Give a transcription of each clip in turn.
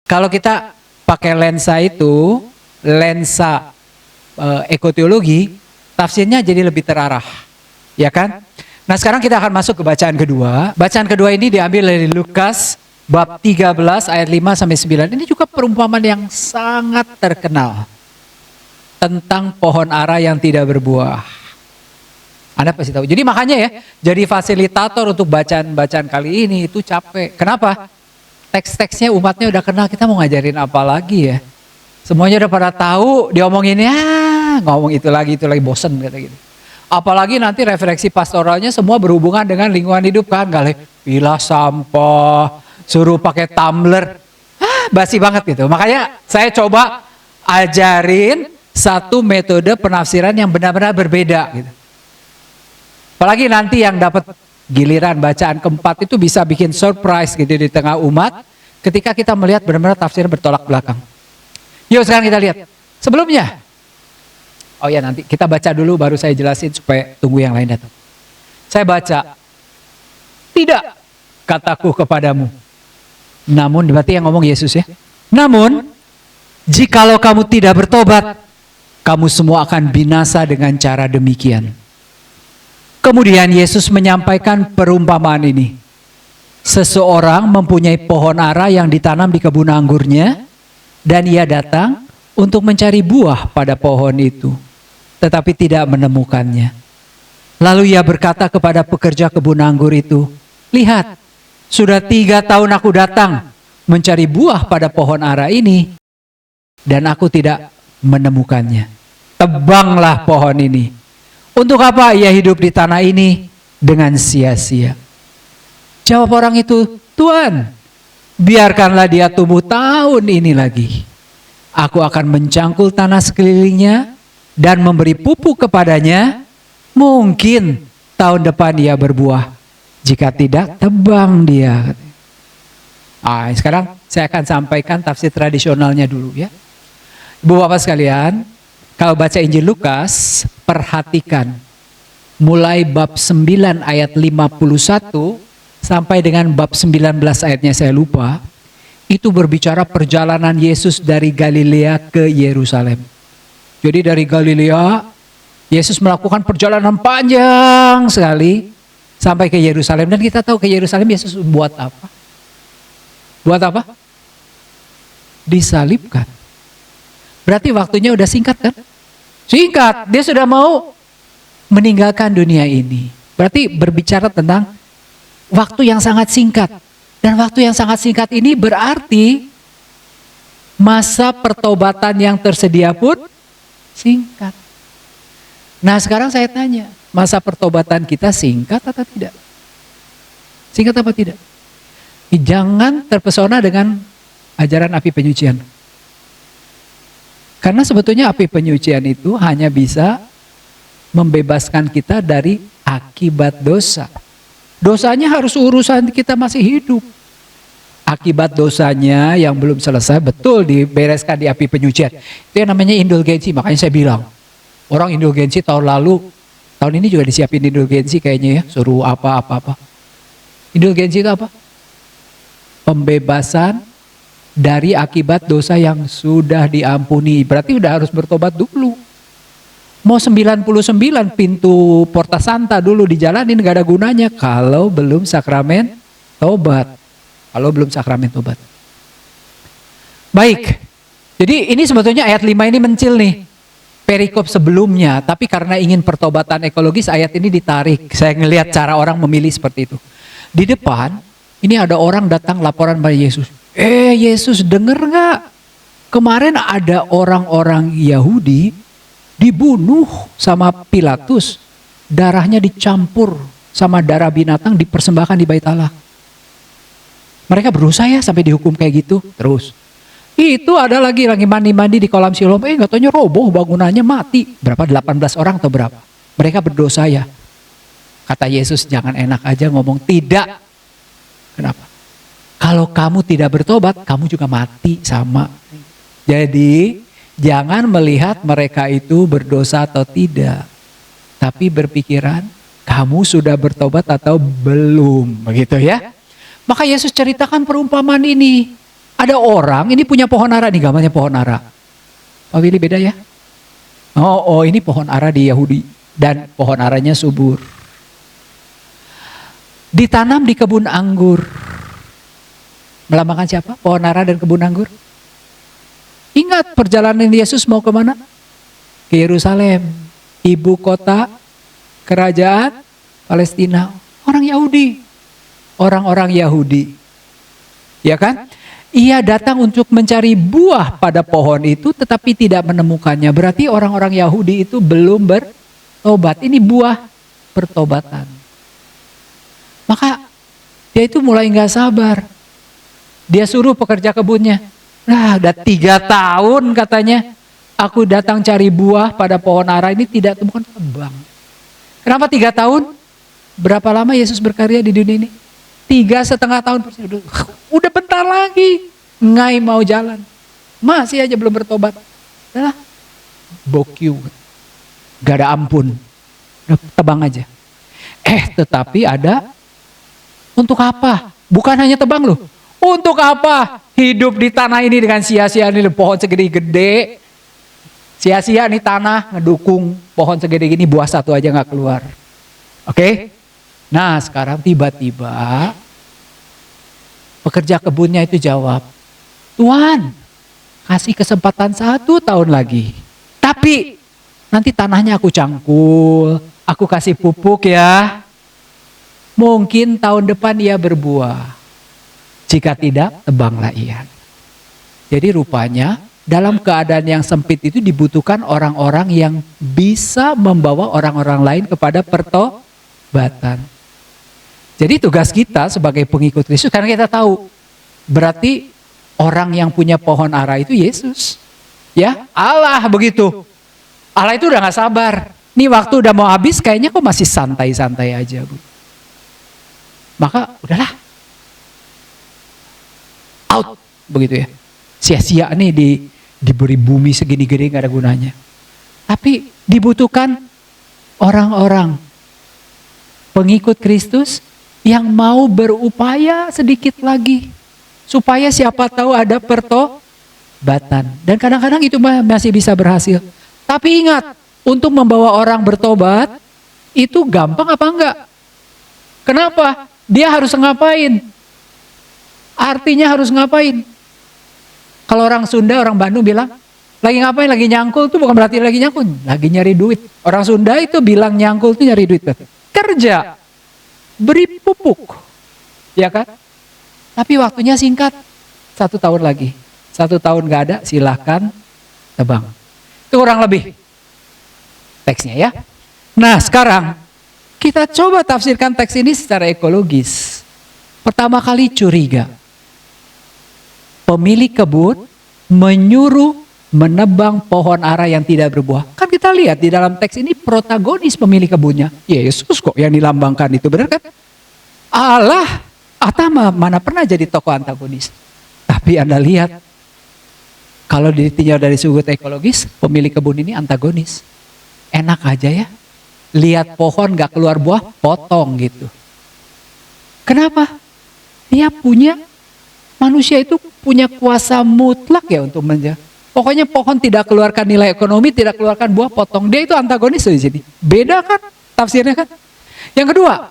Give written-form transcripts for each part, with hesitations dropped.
Kalau kita pakai lensa itu, lensa ekoteologi, tafsirnya jadi lebih terarah, ya kan? Nah sekarang kita akan masuk ke bacaan kedua. Bacaan kedua ini diambil dari Lukas bab 13 ayat 5 sampai 9. Ini juga perumpamaan yang sangat terkenal tentang pohon ara yang tidak berbuah. Anda pasti tahu. Jadi makanya ya, jadi fasilitator untuk bacaan-bacaan kali ini itu capek. Kenapa? Teks-teksnya umatnya udah kenal, kita mau ngajarin apa lagi ya? Semuanya udah pada tahu, diomongin ngomong itu lagi bosen kata gitu. Apalagi nanti refleksi pastoralnya semua berhubungan dengan lingkungan hidup kan, pilah sampah, suruh pakai tumbler, basi banget gitu. Makanya saya coba ajarin satu metode penafsiran yang benar-benar berbeda gitu. Apalagi nanti yang dapat giliran bacaan keempat itu bisa bikin surprise gitu di tengah umat ketika kita melihat benar-benar tafsir bertolak belakang. Yuk sekarang kita lihat. Sebelumnya, oh ya nanti kita baca dulu baru saya jelasin supaya tunggu yang lain datang. Saya baca, tidak kataku kepadamu. Namun, berarti yang ngomong Yesus ya. Namun, jikalau kamu tidak bertobat, kamu semua akan binasa dengan cara demikian. Kemudian Yesus menyampaikan perumpamaan ini. Seseorang mempunyai pohon ara yang ditanam di kebun anggurnya, dan ia datang untuk mencari buah pada pohon itu, tetapi tidak menemukannya. Lalu ia berkata kepada pekerja kebun anggur itu, lihat, sudah 3 tahun aku datang mencari buah pada pohon ara ini, dan aku tidak menemukannya. Tebanglah pohon ini. Untuk apa ia hidup di tanah ini dengan sia-sia? Jawab orang itu, Tuhan, biarkanlah dia tumbuh tahun ini lagi. Aku akan mencangkul tanah sekelilingnya dan memberi pupuk kepadanya. Mungkin tahun depan ia berbuah. Jika tidak, tebang dia. Sekarang saya akan sampaikan tafsir tradisionalnya dulu ya. Ibu bapak sekalian, kalau baca Injil Lukas, perhatikan. Mulai bab 9 ayat 51 sampai dengan bab 19 ayatnya saya lupa. Itu berbicara perjalanan Yesus dari Galilea ke Yerusalem. Jadi dari Galilea, Yesus melakukan perjalanan panjang sekali sampai ke Yerusalem. Dan kita tahu ke Yerusalem Yesus buat apa? Buat apa? Disalibkan. Berarti waktunya udah singkat kan? Singkat, dia sudah mau meninggalkan dunia ini. Berarti berbicara tentang waktu yang sangat singkat. Dan waktu yang sangat singkat ini berarti masa pertobatan yang tersedia pun singkat. Nah sekarang saya tanya, masa pertobatan kita singkat atau tidak? Singkat apa tidak? Jangan terpesona dengan ajaran api penyucian. Karena sebetulnya api penyucian itu hanya bisa membebaskan kita dari akibat dosa. Dosanya harus urusan kita masih hidup. Akibat dosanya yang belum selesai betul dibereskan di api penyucian. Itu yang namanya indulgensi. Makanya saya bilang, orang indulgensi tahun lalu, tahun ini juga disiapin indulgensi kayaknya ya. Suruh apa-apa. Indulgensi itu apa? Pembebasan dari akibat dosa yang sudah diampuni. Berarti udah harus bertobat dulu. Mau 99 pintu Porta Santa dulu dijalanin gak ada gunanya kalau belum sakramen tobat. Kalau belum sakramen tobat. Baik. Jadi ini sebetulnya ayat 5 ini mencil nih. Perikop sebelumnya, tapi karena ingin pertobatan ekologis ayat ini ditarik. Saya ngelihat cara orang memilih seperti itu. Di depan ini ada orang datang laporan pada Yesus. Yesus denger gak? Kemarin ada orang-orang Yahudi dibunuh sama Pilatus. Darahnya dicampur sama darah binatang dipersembahkan di Bait Allah. Mereka berusaha ya sampai dihukum kayak gitu. Terus. Itu ada lagi mandi-mandi di kolam Siloam. Gak taunya roboh bangunannya mati. Berapa? 18 orang atau berapa? Mereka berdosa ya. Kata Yesus jangan enak aja ngomong tidak. Kenapa? Kalau kamu tidak bertobat, kamu juga mati sama. Jadi jangan melihat mereka itu berdosa atau tidak. Tapi berpikiran, kamu sudah bertobat atau belum. Begitu ya. Maka Yesus ceritakan perumpamaan ini. Ada orang, ini punya pohon ara nih, gambarnya pohon ara. Pak Willy beda ya? Oh, ini pohon ara di Yahudi. Dan pohon aranya subur. Ditanam di kebun anggur. Melambangkan siapa? Pohon ara dan kebun anggur. Ingat perjalanan Yesus mau kemana? Ke Yerusalem. Ibu kota kerajaan Palestina. Orang Yahudi. Orang-orang Yahudi. Ya kan? Ia datang untuk mencari buah pada pohon itu tetapi tidak menemukannya. Berarti orang-orang Yahudi itu belum bertobat. Ini buah pertobatan. Maka dia itu mulai gak sabar. Dia suruh pekerja kebunnya. Nah, udah 3 tahun katanya. Aku datang cari buah pada pohon ara ini tidak temukan tebang. Kenapa 3 tahun? Berapa lama Yesus berkarya di dunia ini? 3,5 tahun. Udah bentar lagi. Ngai mau jalan. Masih aja belum bertobat. Udah bokyu. Gak ada ampun. Udah tebang aja. Tetapi ada. Untuk apa? Bukan hanya tebang loh. Untuk apa? Hidup di tanah ini dengan sia-sia nih, pohon segede-gede. Sia-sia nih tanah ngedukung pohon segede gini, buah satu aja gak keluar. Oke? Nah sekarang tiba-tiba pekerja kebunnya itu jawab, Tuhan kasih kesempatan 1 tahun lagi. Tapi nanti tanahnya aku cangkul, aku kasih pupuk ya. Mungkin tahun depan ia berbuah. Jika tidak, tebanglah ia. Jadi rupanya dalam keadaan yang sempit itu dibutuhkan orang-orang yang bisa membawa orang-orang lain kepada pertobatan. Jadi tugas kita sebagai pengikut Kristus, karena kita tahu berarti orang yang punya pohon ara itu Yesus. Ya, Allah begitu. Allah itu udah gak sabar. Nih waktu udah mau habis kayaknya kok masih santai-santai aja, Bu. Maka udahlah. Out begitu ya. Sia-sia nih diberi bumi segini gede gak ada gunanya. Tapi dibutuhkan orang-orang pengikut Kristus yang mau berupaya sedikit lagi. Supaya siapa tahu ada pertobatan. Dan kadang-kadang itu masih bisa berhasil. Tapi ingat, untuk membawa orang bertobat, itu gampang apa enggak? Kenapa? Dia harus ngapain? Artinya harus ngapain? Kalau orang Sunda, orang Bandung bilang, lagi ngapain? Lagi nyangkul tuh bukan berarti lagi nyangkul. Lagi nyari duit. Orang Sunda itu bilang nyangkul tuh nyari duit. Kerja. Beri pupuk. Ya kan? Tapi waktunya singkat. 1 tahun lagi. 1 tahun gak ada, silahkan tebang. Itu kurang lebih teksnya ya. Nah sekarang kita coba tafsirkan teks ini secara ekologis. Pertama kali curiga. Pemilik kebun menyuruh menebang pohon ara yang tidak berbuah. Kan kita lihat di dalam teks ini protagonis pemilik kebunnya. Yesus kok yang dilambangkan itu, benar kan? Allah, Atama mana pernah jadi tokoh antagonis. Tapi Anda lihat, kalau ditinjau dari sudut ekologis, pemilik kebun ini antagonis. Enak aja ya, lihat pohon gak keluar buah, potong gitu. Kenapa? Dia manusia itu punya kuasa mutlak ya untuk menjaga. Pokoknya pohon tidak keluarkan nilai ekonomi, tidak keluarkan buah, potong. Dia itu antagonis di sini. Beda kan tafsirnya kan? Yang kedua,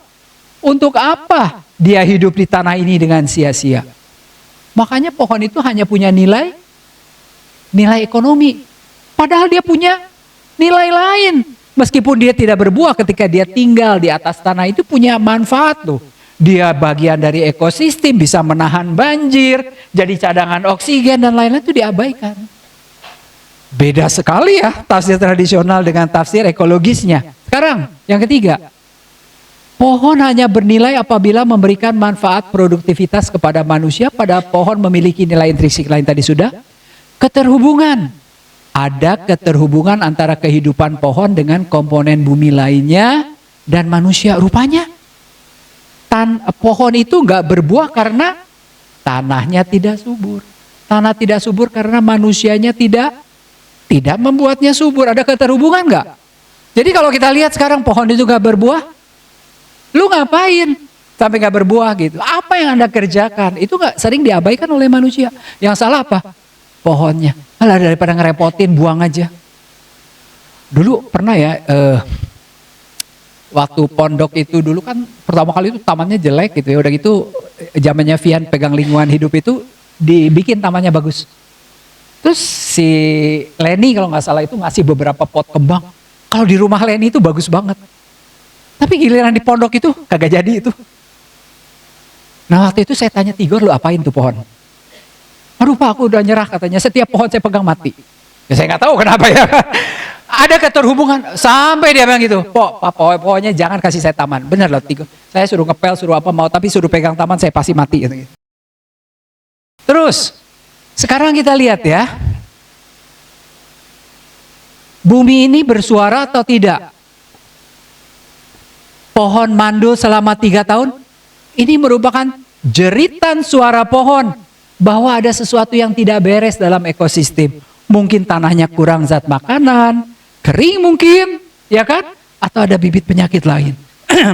untuk apa dia hidup di tanah ini dengan sia-sia? Makanya pohon itu hanya punya nilai ekonomi. Padahal dia punya nilai lain. Meskipun dia tidak berbuah ketika dia tinggal di atas tanah itu punya manfaat loh. Dia bagian dari ekosistem, bisa menahan banjir, jadi cadangan oksigen dan lain-lain itu diabaikan. Beda sekali ya tafsir tradisional dengan tafsir ekologisnya. Sekarang yang ketiga, pohon hanya bernilai apabila memberikan manfaat produktivitas kepada manusia, pada pohon memiliki nilai intrinsik lain tadi sudah. Keterhubungan. Ada keterhubungan antara kehidupan pohon dengan komponen bumi lainnya dan manusia. Rupanya pohon itu gak berbuah karena tanahnya tidak subur. Tanah tidak subur karena manusianya tidak membuatnya subur. Ada keterhubungan gak? Jadi kalau kita lihat sekarang pohon itu gak berbuah, lu ngapain? sampai nggak berbuah gitu. Apa yang Anda kerjakan itu nggak sering diabaikan oleh manusia. Yang salah apa? Pohonnya. Alah, daripada ngerepotin, buang aja. Dulu pernah ya, waktu pondok itu dulu kan pertama kali itu tamannya jelek gitu ya. Udah gitu zamannya Vian pegang lingkungan hidup itu dibikin tamannya bagus. Terus si Leni kalau nggak salah itu ngasih beberapa pot kembang. Kalau di rumah Leni itu bagus banget. Tapi giliran di pondok itu kagak jadi itu. Nah waktu itu saya tanya Tigor, lu apain tuh pohon? Aduh Pak, aku udah nyerah katanya, setiap pohon saya pegang mati. Ya saya nggak tahu kenapa ya. Ada keterhubungan sampai dia bilang gitu, pokoknya jangan kasih saya taman. Bener loh Tigor, saya suruh ngepel, suruh apa mau, tapi suruh pegang taman saya pasti mati. Gitu. Terus, sekarang kita lihat ya. Bumi ini bersuara atau tidak? Pohon mandul selama 3 tahun, ini merupakan jeritan suara pohon bahwa ada sesuatu yang tidak beres dalam ekosistem. Mungkin tanahnya kurang zat makanan, kering mungkin, ya kan? Atau ada bibit penyakit lain.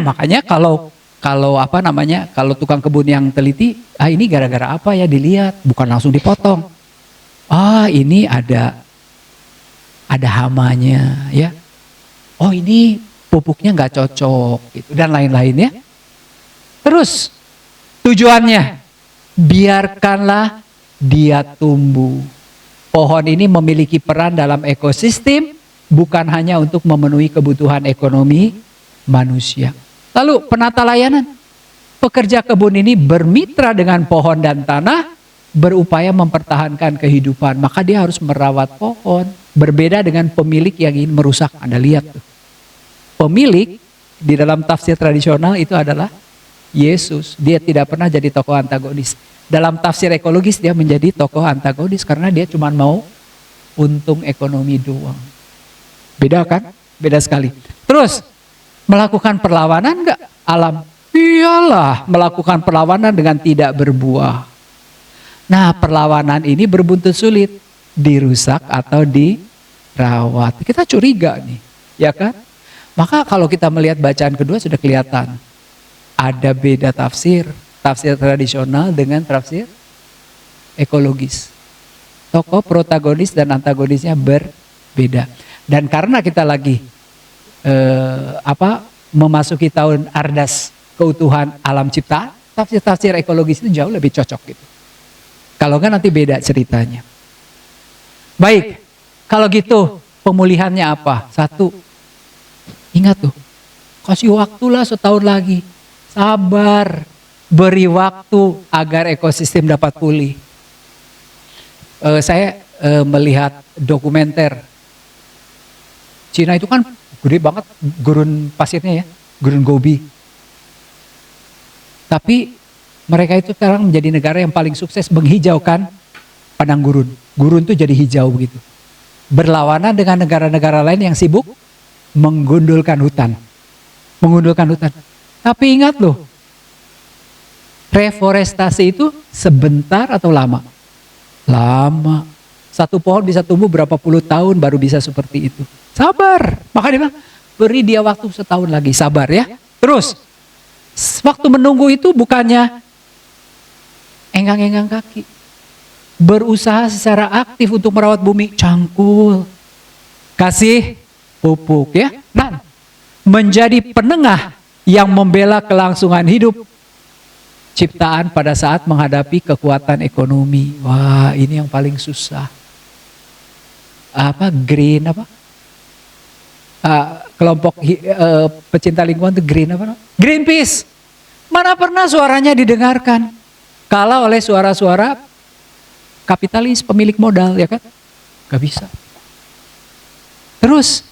Makanya kalau kalau tukang kebun yang teliti, ini gara-gara apa ya dilihat, bukan langsung dipotong. Ini ada hamanya, ya. Oh ini pupuknya nggak cocok, gitu dan lain-lain ya. Terus tujuannya biarkanlah dia tumbuh. Pohon ini memiliki peran dalam ekosistem bukan hanya untuk memenuhi kebutuhan ekonomi manusia. Lalu penata layanan, pekerja kebun ini bermitra dengan pohon dan tanah, berupaya mempertahankan kehidupan. Maka dia harus merawat pohon. Berbeda dengan pemilik yang ingin merusak. Anda lihat tuh. Pemilik di dalam tafsir tradisional itu adalah Yesus. Dia tidak pernah jadi tokoh antagonis. Dalam tafsir ekologis dia menjadi tokoh antagonis karena dia cuma mau untung ekonomi doang. Beda kan? Beda sekali. Terus melakukan perlawanan enggak alam? Iyalah, melakukan perlawanan dengan tidak berbuah. Nah, perlawanan ini berbuntut sulit, dirusak atau dirawat. Kita curiga nih, ya kan? Maka kalau kita melihat bacaan kedua sudah kelihatan. Ada beda tafsir tradisional dengan tafsir ekologis. Tokoh protagonis dan antagonisnya berbeda. Dan karena kita lagi memasuki tahun Ardas keutuhan alam ciptaan, tafsir ekologis itu jauh lebih cocok gitu. Kalau enggak nanti beda ceritanya. Baik, kalau gitu pemulihannya apa? 1, ingat tuh, kasih waktulah setahun lagi. Sabar, beri waktu agar ekosistem dapat pulih. Saya melihat dokumenter. Cina itu kan gede banget gurun pasirnya ya, gurun Gobi. Tapi mereka itu sekarang menjadi negara yang paling sukses menghijaukan padang gurun. Gurun itu jadi hijau begitu. Berlawanan dengan negara-negara lain yang sibuk menggundulkan hutan. Tapi ingat loh, reforestasi itu sebentar atau lama? Lama. Satu pohon bisa tumbuh berapa puluh tahun baru bisa seperti itu. Sabar. Maka dia bilang, beri dia waktu setahun lagi, sabar ya. Terus, waktu menunggu itu bukannya enggang-enggang kaki. Berusaha secara aktif untuk merawat bumi, cangkul. Kasih pupuk ya. Dan menjadi penengah yang membela kelangsungan hidup ciptaan pada saat menghadapi kekuatan ekonomi. Wah, ini yang paling susah. Kelompok pecinta lingkungan itu Greenpeace. Mana pernah suaranya didengarkan? Kalah oleh suara-suara kapitalis pemilik modal, ya kan? Gak bisa. Terus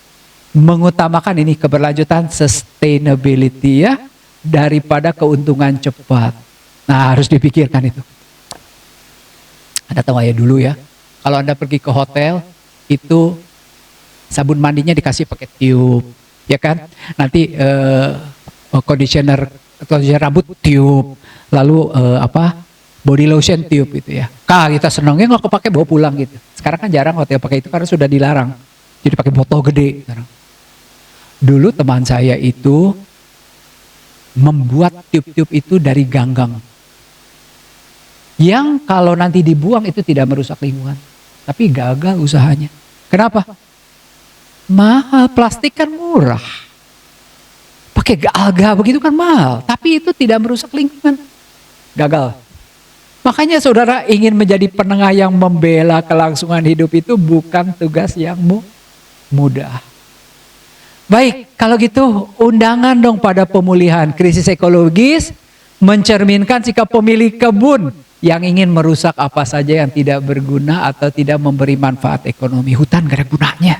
mengutamakan ini keberlanjutan sustainability ya daripada keuntungan cepat. Nah, harus dipikirkan itu. Anda tahu ya dulu ya, kalau Anda pergi ke hotel itu sabun mandinya dikasih pakai tiup, ya kan? Nanti conditioner rambut tiup, lalu body lotion tiup itu ya. Kita senangnya nggak kepake bawa pulang gitu. Sekarang kan jarang hotel pakai itu karena sudah dilarang. Jadi pakai botol gede sekarang. Dulu teman saya itu membuat tiup-tiup itu dari ganggang. Yang kalau nanti dibuang itu tidak merusak lingkungan. Tapi gagal usahanya. Kenapa? Mahal, plastik kan murah. Pakai alga begitu kan mahal. Tapi itu tidak merusak lingkungan. Gagal. Makanya saudara ingin menjadi penengah yang membela kelangsungan hidup itu bukan tugas yang mudah. Baik, kalau gitu undangan dong pada pemulihan. Krisis ekologis mencerminkan sikap pemilik kebun yang ingin merusak apa saja yang tidak berguna atau tidak memberi manfaat ekonomi. Hutan gak ada gunanya.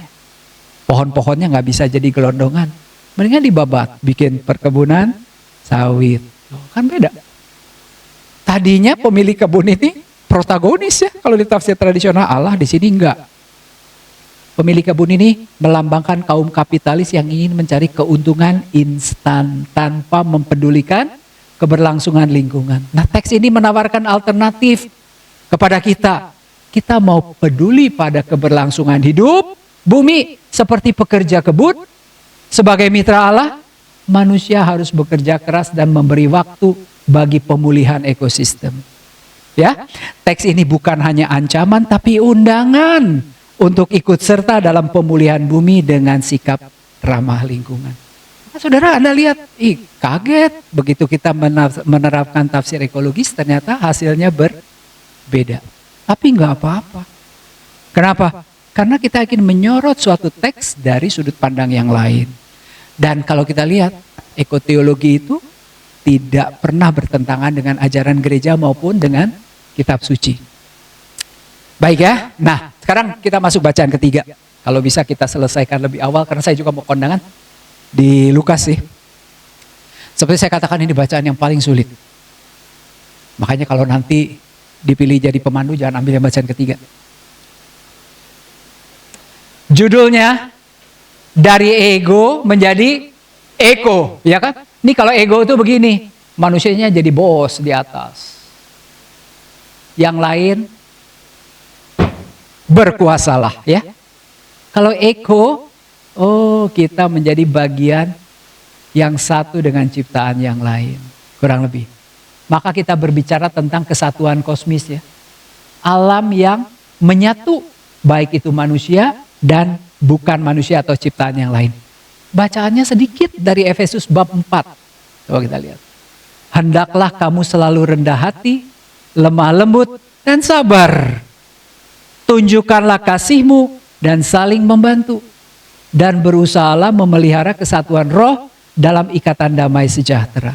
Pohon-pohonnya gak bisa jadi gelondongan. Mendingan dibabat, bikin perkebunan sawit. Kan beda. Tadinya pemilik kebun ini protagonis ya. Kalau di tafsir tradisional Allah, di sini enggak. Pemilik kebun ini melambangkan kaum kapitalis yang ingin mencari keuntungan instan tanpa mempedulikan keberlangsungan lingkungan. Nah, teks ini menawarkan alternatif kepada kita. Kita mau peduli pada keberlangsungan hidup bumi seperti pekerja kebun. Sebagai mitra Allah, manusia harus bekerja keras dan memberi waktu bagi pemulihan ekosistem. Ya, teks ini bukan hanya ancaman tapi undangan untuk ikut serta dalam pemulihan bumi dengan sikap ramah lingkungan. Nah, saudara, Anda lihat, kaget begitu kita menerapkan tafsir ekologis ternyata hasilnya berbeda. Tapi nggak apa-apa. Kenapa? Karena kita ingin menyorot suatu teks dari sudut pandang yang lain. Dan kalau kita lihat, ekoteologi itu tidak pernah bertentangan dengan ajaran gereja maupun dengan kitab suci. Baik ya, nah sekarang kita masuk bacaan ketiga. Kalau bisa kita selesaikan lebih awal karena saya juga mau kondangan di Lukas sih. Seperti saya katakan ini bacaan yang paling sulit. Makanya kalau nanti dipilih jadi pemandu jangan ambil yang bacaan ketiga. Judulnya dari ego menjadi eko, ya kan? Ini kalau ego itu begini, manusianya jadi bos di atas. Yang lain berkuasalah ya. Kalau eko, kita menjadi bagian yang satu dengan ciptaan yang lain. Kurang lebih. Maka kita berbicara tentang kesatuan kosmis ya. Alam yang menyatu, baik itu manusia dan bukan manusia atau ciptaan yang lain. Bacaannya sedikit dari Efesus bab 4. Coba kita lihat. Hendaklah kamu selalu rendah hati, lemah lembut, dan sabar. Tunjukkanlah kasihmu dan saling membantu. Dan berusahalah memelihara kesatuan roh dalam ikatan damai sejahtera.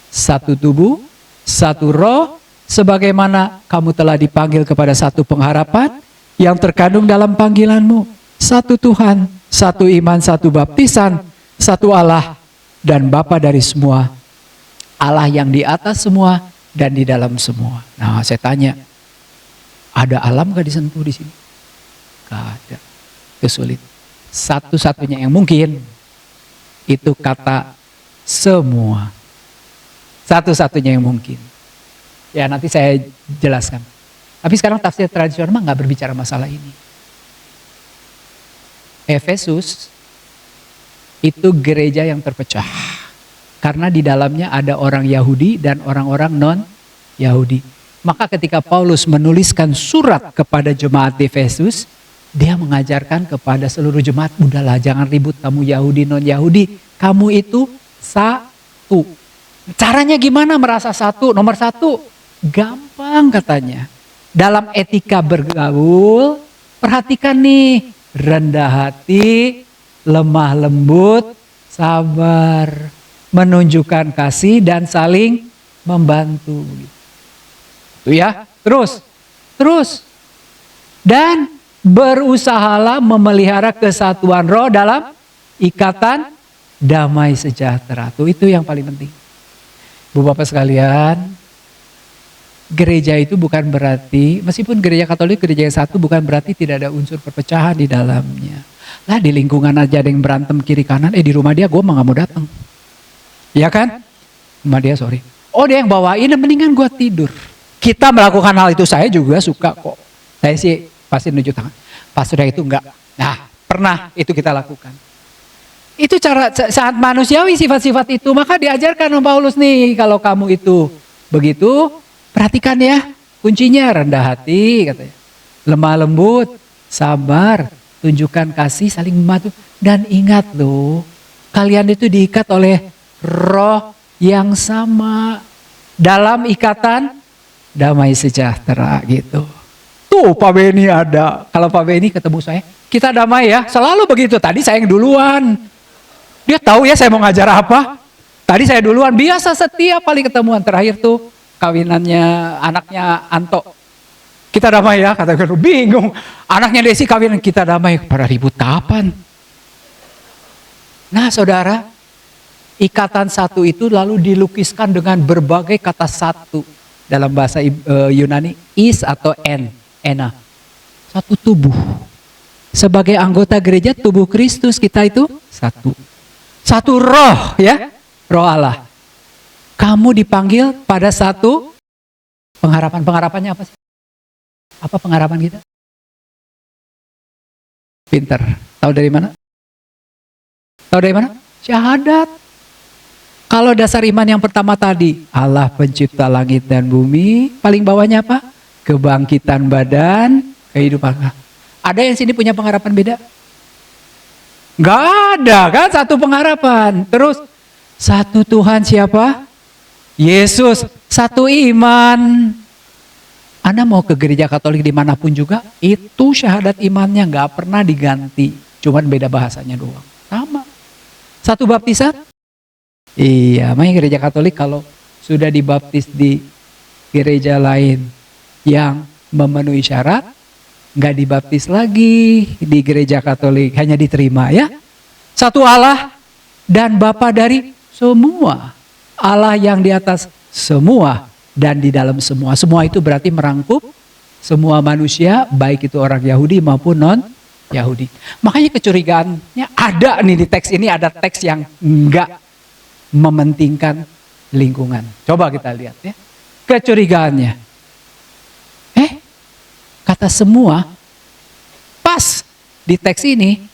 Satu tubuh, satu roh, sebagaimana kamu telah dipanggil kepada satu pengharapan yang terkandung dalam panggilanmu. Satu Tuhan, satu iman, satu baptisan, satu Allah dan Bapa dari semua. Allah yang di atas semua dan di dalam semua. Nah, saya tanya, ada alam gak disentuh di sini? Gak ada. Itu sulit. Satu-satunya yang mungkin itu kata semua. Satu-satunya yang mungkin. Ya nanti saya jelaskan. Tapi sekarang tafsir tradisional mah gak berbicara masalah ini. Efesus itu gereja yang terpecah. Karena di dalamnya ada orang Yahudi dan orang-orang non-Yahudi. Maka ketika Paulus menuliskan surat kepada jemaat Efesus, dia mengajarkan kepada seluruh jemaat, udahlah jangan ribut kamu Yahudi non-Yahudi, kamu itu satu. Caranya gimana merasa satu? Nomor satu, gampang katanya. Dalam etika bergaul, perhatikan nih, rendah hati, lemah lembut, sabar, menunjukkan kasih dan saling membantu. Itu ya, terus. Dan berusahalah memelihara kesatuan roh dalam ikatan damai sejahtera. Itu yang paling penting. Bu Bapak sekalian, gereja itu bukan berarti, meskipun gereja Katolik gereja yang satu bukan berarti tidak ada unsur perpecahan di dalamnya. Lah di lingkungan aja ada yang berantem kiri kanan, di rumah dia gue mah gak mau datang. Ya kan? Rumah dia sorry. Oh dia yang bawain, mendingan gue tidur. Kita melakukan hal itu, saya juga suka kok. Saya sih pasti nunjuk tangan. Pas sudah itu enggak. Nah pernah itu kita lakukan. Itu cara sangat manusiawi sifat-sifat itu. Maka diajarkan oleh Paulus nih, kalau kamu itu begitu, perhatikan ya, kuncinya rendah hati katanya. Lemah lembut, sabar, tunjukkan kasih, saling membantu. Dan ingat loh, kalian itu diikat oleh roh yang sama. Dalam ikatan damai sejahtera gitu. Tuh Pak Beni ada. Kalau Pak Beni ketemu saya, kita damai ya. Selalu begitu. Tadi saya yang duluan. Dia tahu ya saya mau ngajar apa. Tadi saya duluan. Biasa setiap kali ketemuan. Terakhir tuh kawinannya anaknya Anto. Kita damai ya. Kata gue bingung. Anaknya Desi kawinan, kita damai. Pada ribut kapan? Nah saudara, ikatan satu itu lalu dilukiskan dengan berbagai kata satu. Dalam bahasa Yunani, is atau ena. Satu tubuh. Sebagai anggota gereja tubuh Kristus kita itu satu. Satu roh ya, roh Allah. Kamu dipanggil pada satu pengharapan. Pengharapannya apa sih? Apa pengharapan kita? Pinter. Tahu dari mana? Tahu dari mana? Syahadat. Kalau dasar iman yang pertama tadi, Allah pencipta langit dan bumi, paling bawahnya apa? Kebangkitan badan, kehidupan. Ada yang sini punya pengharapan beda? Gak ada kan, satu pengharapan. Terus, satu Tuhan siapa? Yesus. Satu iman. Anda mau ke gereja Katolik dimanapun juga, itu syahadat imannya gak pernah diganti. Cuman beda bahasanya doang. Sama. Satu baptisan? Iya, makanya gereja Katolik kalau sudah dibaptis di gereja lain yang memenuhi syarat, nggak dibaptis lagi di gereja Katolik, hanya diterima ya. Satu Allah dan Bapa dari semua. Allah yang di atas semua dan di dalam semua. Semua itu berarti merangkup semua manusia, baik itu orang Yahudi maupun non Yahudi. Makanya kecurigaannya ada nih di teks ini, ada teks yang enggak mementingkan lingkungan. Coba kita lihat ya. Kecurigaannya. Kata semua, pas di teks ini,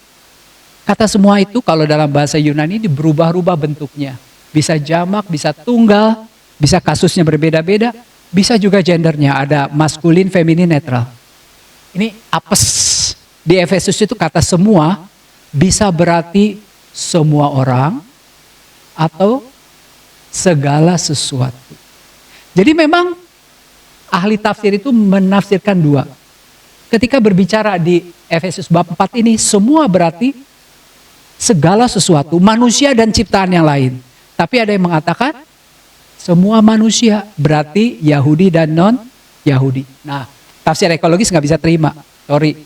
kata semua itu kalau dalam bahasa Yunani ini berubah-ubah bentuknya. Bisa jamak, bisa tunggal, bisa kasusnya berbeda-beda, bisa juga gendernya, ada maskulin, feminin, netral. Ini apes. Di Efesus itu kata semua bisa berarti semua orang, atau segala sesuatu. Jadi memang ahli tafsir itu menafsirkan dua. Ketika berbicara di Efesus bab 4 ini, semua berarti segala sesuatu, manusia dan ciptaan yang lain. Tapi ada yang mengatakan semua manusia berarti Yahudi dan non Yahudi. Nah, tafsir ekologis nggak bisa terima. Sorry.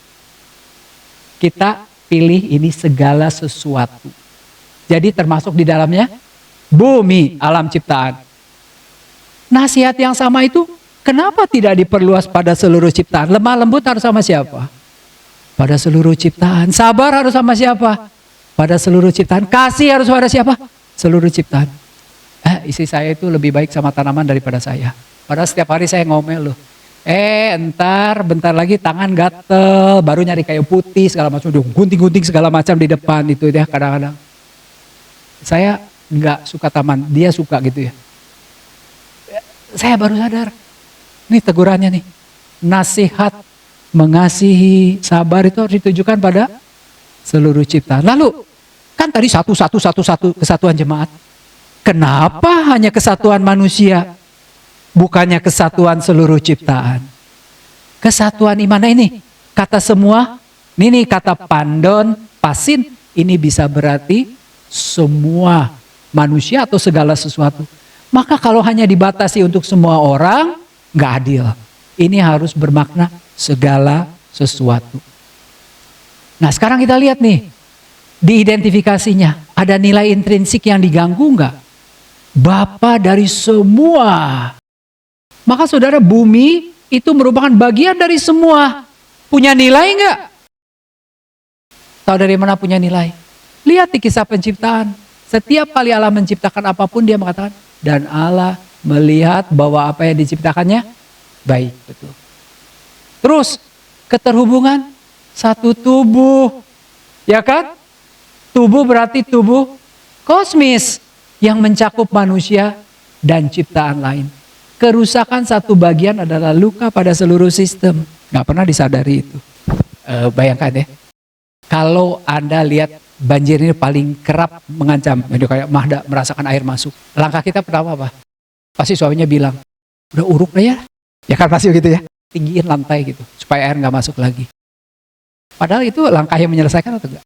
Kita pilih ini segala sesuatu. Jadi termasuk di dalamnya bumi, alam ciptaan. Nasihat yang sama itu kenapa tidak diperluas pada seluruh ciptaan? Lemah lembut harus sama siapa? Pada seluruh ciptaan. Sabar harus sama siapa? Pada seluruh ciptaan. Kasih harus pada siapa? Seluruh ciptaan. Istri saya itu lebih baik sama tanaman daripada saya. Padahal setiap hari saya ngomel loh. Bentar lagi tangan gatel, baru nyari kayu putih segala macam, gunting-gunting segala macam di depan itu ya kadang-kadang. Saya nggak suka taman, dia suka gitu ya. Saya baru sadar, nih tegurannya nih, nasihat mengasihi, sabar itu harus ditujukan pada seluruh ciptaan. Lalu kan tadi satu kesatuan jemaat. Kenapa hanya kesatuan manusia, bukannya kesatuan seluruh ciptaan? Kesatuan iman ini, kata semua, ini kata pandon, pasin, ini bisa berarti semua manusia atau segala sesuatu. Maka kalau hanya dibatasi untuk semua orang, nggak adil. Ini harus bermakna segala sesuatu. Nah sekarang kita lihat nih, di identifikasinya, ada nilai intrinsik yang diganggu nggak? Bapa dari semua. Maka saudara, bumi itu merupakan bagian dari semua. Punya nilai nggak? Tahu dari mana punya nilai? Lihat di kisah penciptaan. Setiap kali Allah menciptakan apapun, dia mengatakan, dan Allah melihat bahwa apa yang diciptakannya baik. Betul. Terus keterhubungan satu tubuh, ya kan? Tubuh berarti tubuh kosmis yang mencakup manusia dan ciptaan lain. Kerusakan satu bagian adalah luka pada seluruh sistem. Nggak pernah disadari itu. Bayangkan ya, kalau Anda lihat banjir ini paling kerap mengancam, kayak Mahda merasakan air masuk. Langkah kita pertama apa? Pasti suaminya bilang, udah uruk lah ya. Ya kan pasti gitu ya. Tinggiin lantai gitu, supaya air nggak masuk lagi. Padahal itu langkah yang menyelesaikan atau enggak?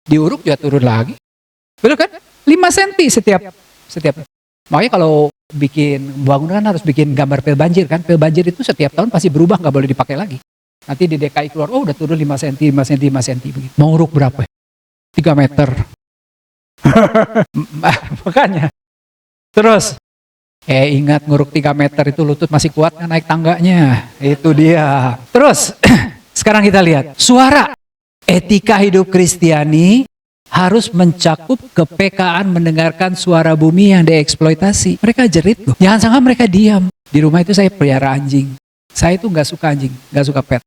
Diuruk juga turun lagi. Betul kan? 5 cm setiap. Makanya kalau bikin bangunan kan harus bikin gambar pil banjir kan. Pil banjir itu setiap tahun pasti berubah, nggak boleh dipakai lagi. Nanti di DKI keluar, oh udah turun 5 cm, 5 cm, 5 cm begitu. Mau uruk berapa? 3 meter. Makanya. Terus, ingat nguruk 3 meter itu lutut masih kuat kan naik tangganya. Itu dia. Terus, sekarang kita lihat. Suara. Etika hidup Kristiani harus mencakup kepekaan mendengarkan suara bumi yang dieksploitasi. Mereka jerit loh. Jangan sangka mereka diam. Di rumah itu saya pelihara anjing. Saya itu nggak suka anjing, nggak suka pet.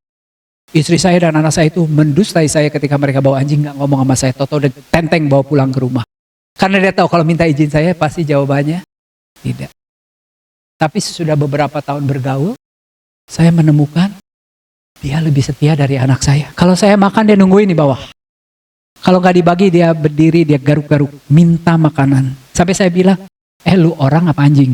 Istri saya dan anak saya itu mendustai saya ketika mereka bawa anjing, nggak ngomong sama saya. Toto dan tenteng bawa pulang ke rumah. Karena dia tahu kalau minta izin saya pasti jawabannya tidak. Tapi sesudah beberapa tahun bergaul, saya menemukan dia lebih setia dari anak saya. Kalau saya makan dia nungguin di bawah. Kalau nggak dibagi dia berdiri, dia garuk-garuk, minta makanan. Sampai saya bilang, lu orang apa anjing?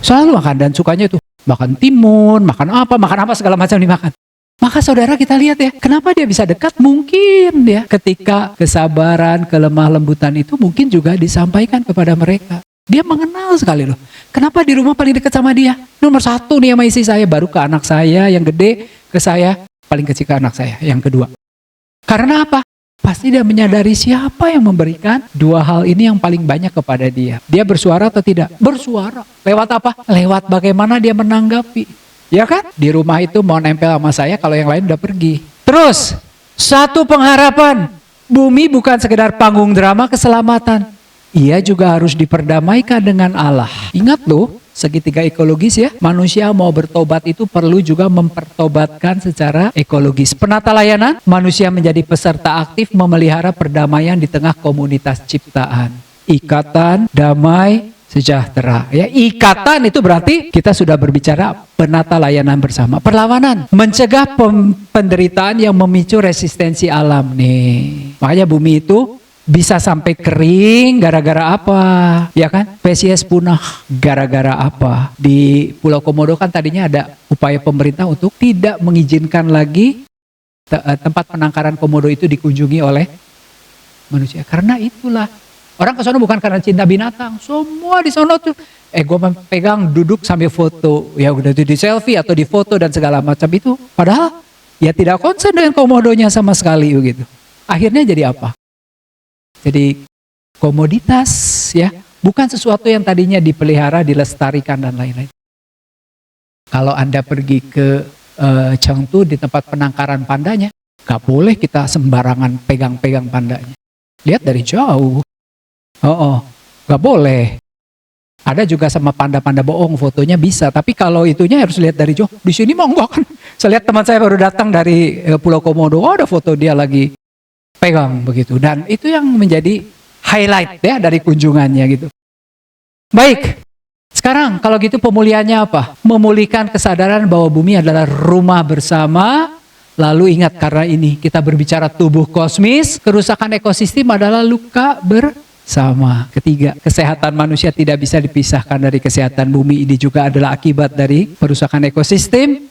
Selalu makan dan sukanya itu makan timun, makan apa segala macam dimakan. Maka saudara kita lihat ya, kenapa dia bisa dekat? Mungkin ya ketika kesabaran, kelemah lembutan itu mungkin juga disampaikan kepada mereka. Dia mengenal sekali loh. Kenapa di rumah paling dekat sama dia? Nomor 1 nih sama istri saya, baru ke anak saya yang gede, ke saya, paling kecil ke anak saya yang kedua. Karena apa? Pasti dia menyadari siapa yang memberikan 2 hal ini yang paling banyak kepada dia. Dia bersuara atau tidak? Bersuara. Lewat apa? Lewat bagaimana dia menanggapi. Ya kan? Di rumah itu mau nempel sama saya kalau yang lain udah pergi. Terus, satu pengharapan. Bumi bukan sekedar panggung drama keselamatan. Ia juga harus diperdamaikan dengan Allah. Ingat loh, segitiga ekologis ya. Manusia mau bertobat itu perlu juga mempertobatkan secara ekologis. Penata layanan, manusia menjadi peserta aktif memelihara perdamaian di tengah komunitas ciptaan. Ikatan, damai, sejahtera. Ya, ikatan itu berarti kita sudah berbicara penata layanan bersama. Perlawanan, mencegah penderitaan yang memicu resistensi alam nih. Makanya bumi itu bisa sampai kering gara-gara apa? Ya kan? Spesies punah gara-gara apa? Di Pulau Komodo kan tadinya ada upaya pemerintah untuk tidak mengizinkan lagi tempat penangkaran komodo itu dikunjungi oleh manusia. Karena itulah orang ke sana bukan karena cinta binatang. Semua di sana tuh gue pegang duduk sambil foto. Ya udah itu di selfie atau di foto dan segala macam itu. Padahal ya tidak konsen dengan komodonya sama sekali begitu. Akhirnya jadi apa? Jadi komoditas ya, bukan sesuatu yang tadinya dipelihara, dilestarikan dan lain-lain. Kalau Anda pergi ke Chengdu di tempat penangkaran pandanya, gak boleh kita sembarangan pegang-pegang pandanya. Lihat dari jauh. Gak boleh. Ada juga sama panda-panda bohong fotonya bisa, tapi kalau itunya harus lihat dari jauh. Di sini mau enggak kan? Saya lihat teman saya baru datang dari Pulau Komodo, ada foto dia lagi pegang begitu, dan itu yang menjadi highlight ya dari kunjungannya gitu. Baik, sekarang kalau gitu pemulihannya apa? Memulihkan kesadaran bahwa bumi adalah rumah bersama. Lalu ingat, karena ini kita berbicara tubuh kosmis, kerusakan ekosistem adalah luka bersama. Ketiga, kesehatan manusia tidak bisa dipisahkan dari kesehatan bumi. Ini juga adalah akibat dari perusakan ekosistem.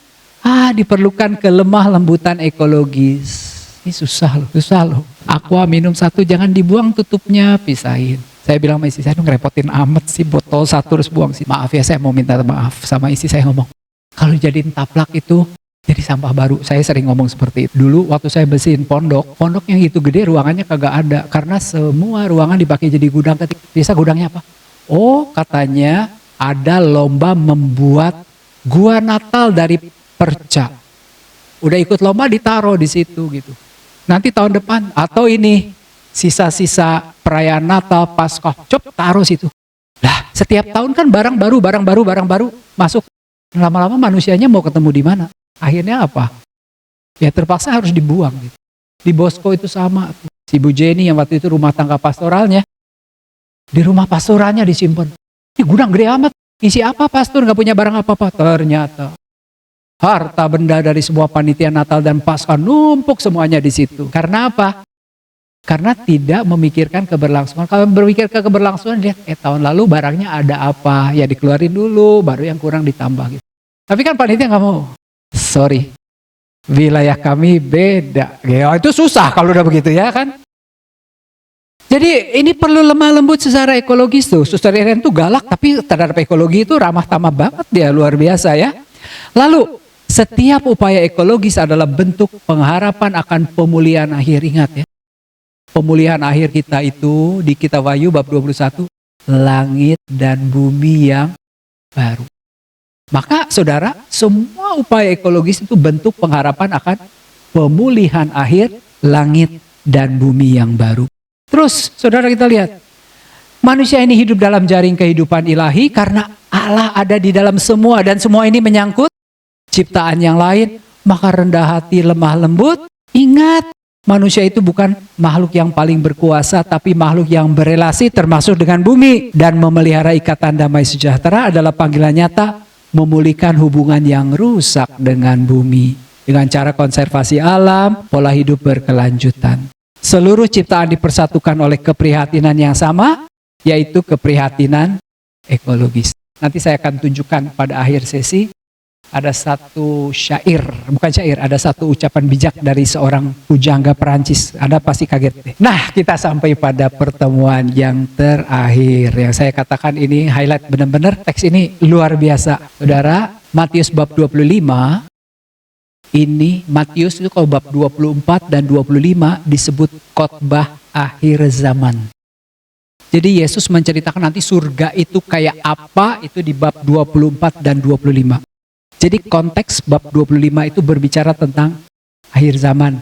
Diperlukan kelemah lembutan ekologis. Ini susah loh. Aqua minum 1 jangan dibuang tutupnya, pisahin. Saya bilang sama istri saya, ngerepotin amat sih botol 1 terus buang sih. Maaf ya, saya mau minta maaf sama istri saya ngomong. Kalau jadiin taplak itu jadi sampah baru. Saya sering ngomong seperti itu. Dulu waktu saya bersihin pondok yang itu gede ruangannya kagak ada. Karena semua ruangan dipakai jadi gudang. Bisa gudangnya apa? Oh katanya ada lomba membuat gua Natal dari perca. Udah ikut lomba ditaruh di situ gitu. Nanti tahun depan atau ini sisa-sisa perayaan Natal, Paskah, taruh situ. Lah, setiap tahun kan barang baru masuk. Lama-lama manusianya mau ketemu di mana? Akhirnya apa? Ya terpaksa harus dibuang gitu. Di Bosco itu sama. Si Bu Jenny yang waktu itu rumah tangga pastoralnya, di rumah pastoralnya disimpan. Ini gudang gede amat, isi apa pastor, gak punya barang apa-apa. Ternyata harta benda dari semua panitia Natal dan Paskah numpuk semuanya di situ. Karena apa? Karena tidak memikirkan keberlangsungan. Kalau berpikir ke keberlangsungan, lihat tahun lalu barangnya ada apa, ya dikeluarin dulu, baru yang kurang ditambah gitu. Tapi kan panitia nggak mau. Sorry, wilayah kami beda. Ya, itu susah kalau udah begitu ya kan. Jadi ini perlu lemah lembut secara ekologis tuh. Suster Irene tuh galak, tapi terhadap ekologi itu ramah tamah banget dia, luar biasa ya. Lalu setiap upaya ekologis adalah bentuk pengharapan akan pemulihan akhir. Ingat ya, pemulihan akhir kita itu di Kitab Wahyu bab 21, langit dan bumi yang baru. Maka saudara, semua upaya ekologis itu bentuk pengharapan akan pemulihan akhir, langit dan bumi yang baru. Terus saudara kita lihat, manusia ini hidup dalam jaring kehidupan ilahi karena Allah ada di dalam semua, dan semua ini menyangkut ciptaan yang lain. Maka rendah hati, lemah lembut. Ingat, manusia itu bukan makhluk yang paling berkuasa, tapi makhluk yang berelasi termasuk dengan bumi. Dan memelihara ikatan damai sejahtera adalah panggilan nyata memulihkan hubungan yang rusak dengan bumi. Dengan cara konservasi alam, pola hidup berkelanjutan. Seluruh ciptaan dipersatukan oleh keprihatinan yang sama, yaitu keprihatinan ekologis. Nanti saya akan tunjukkan pada akhir sesi. Ada satu syair, bukan syair, ada satu ucapan bijak dari seorang pujangga Perancis. Anda pasti kaget deh. Nah, kita sampai pada pertemuan yang terakhir. Yang saya katakan ini highlight benar-benar, teks ini luar biasa. Saudara, Matius bab 25, ini Matius itu kalau bab 24 dan 25 disebut khotbah akhir zaman. Jadi Yesus menceritakan nanti surga itu kayak apa, itu di bab 24 dan 25. Jadi konteks bab 25 itu berbicara tentang akhir zaman.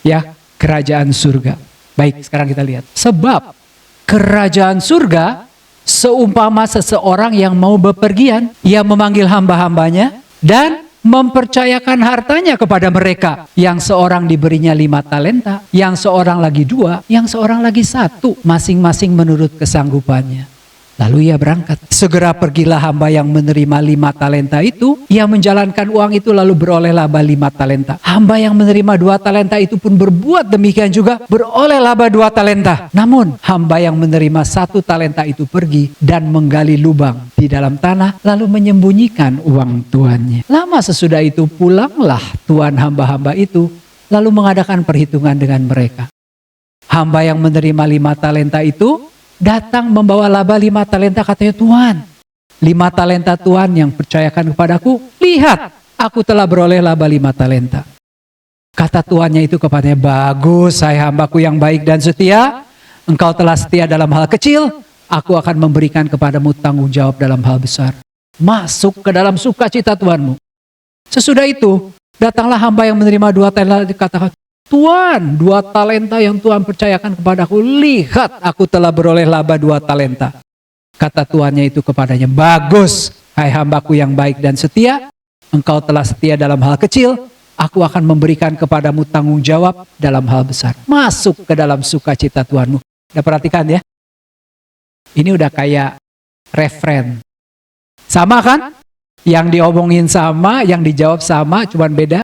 Ya, kerajaan surga. Baik, sekarang kita lihat. Sebab kerajaan surga seumpama seseorang yang mau bepergian, ia memanggil hamba-hambanya dan mempercayakan hartanya kepada mereka. Yang seorang diberinya 5 talenta, yang seorang lagi 2, yang seorang lagi 1, masing-masing menurut kesanggupannya. Lalu ia berangkat. Segera pergilah hamba yang menerima 5 talenta itu. Ia menjalankan uang itu lalu beroleh laba 5 talenta. Hamba yang menerima 2 talenta itu pun berbuat demikian juga, beroleh laba 2 talenta. Namun hamba yang menerima 1 talenta itu pergi dan menggali lubang di dalam tanah, lalu menyembunyikan uang tuannya. Lama sesudah itu pulanglah tuan hamba-hamba itu, lalu mengadakan perhitungan dengan mereka. Hamba yang menerima 5 talenta itu datang membawa laba 5 talenta, katanya, Tuhan, 5 talenta Tuhan yang percayakan kepadaku, lihat, aku telah beroleh laba 5 talenta. Kata tuannya itu kepadanya, bagus, hai hambaku yang baik dan setia, engkau telah setia dalam hal kecil, aku akan memberikan kepadamu tanggung jawab dalam hal besar. Masuk ke dalam sukacita Tuhanmu. Sesudah itu, datanglah hamba yang menerima 2 talenta, dikatakan, Tuhan, 2 talenta yang Tuhan percayakan kepadaku, lihat aku telah beroleh laba 2 talenta. Kata tuannya itu kepadanya, bagus, hai hambaku yang baik dan setia, engkau telah setia dalam hal kecil, aku akan memberikan kepadamu tanggung jawab dalam hal besar. Masuk ke dalam sukacita Tuhanmu. Udah perhatikan ya, ini udah kayak referen. Sama kan? Yang diomongin sama, yang dijawab sama, cuman beda.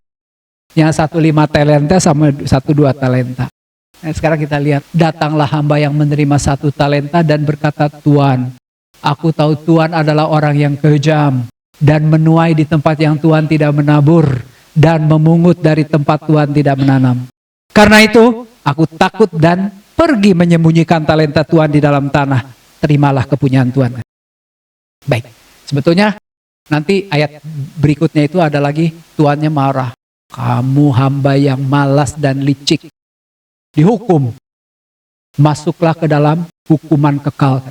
Yang 1 5 talenta sama 1 2 talenta. Nah, sekarang kita lihat, datanglah hamba yang menerima 1 talenta dan berkata, Tuhan, aku tahu Tuhan adalah orang yang kejam dan menuai di tempat yang Tuhan tidak menabur dan memungut dari tempat Tuhan tidak menanam. Karena itu, aku takut dan pergi menyembunyikan talenta Tuhan di dalam tanah. Terimalah kepunyaan Tuhan. Baik, sebetulnya nanti ayat berikutnya itu ada lagi, tuannya marah. Kamu hamba yang malas dan licik, dihukum. Masuklah ke dalam hukuman kekal.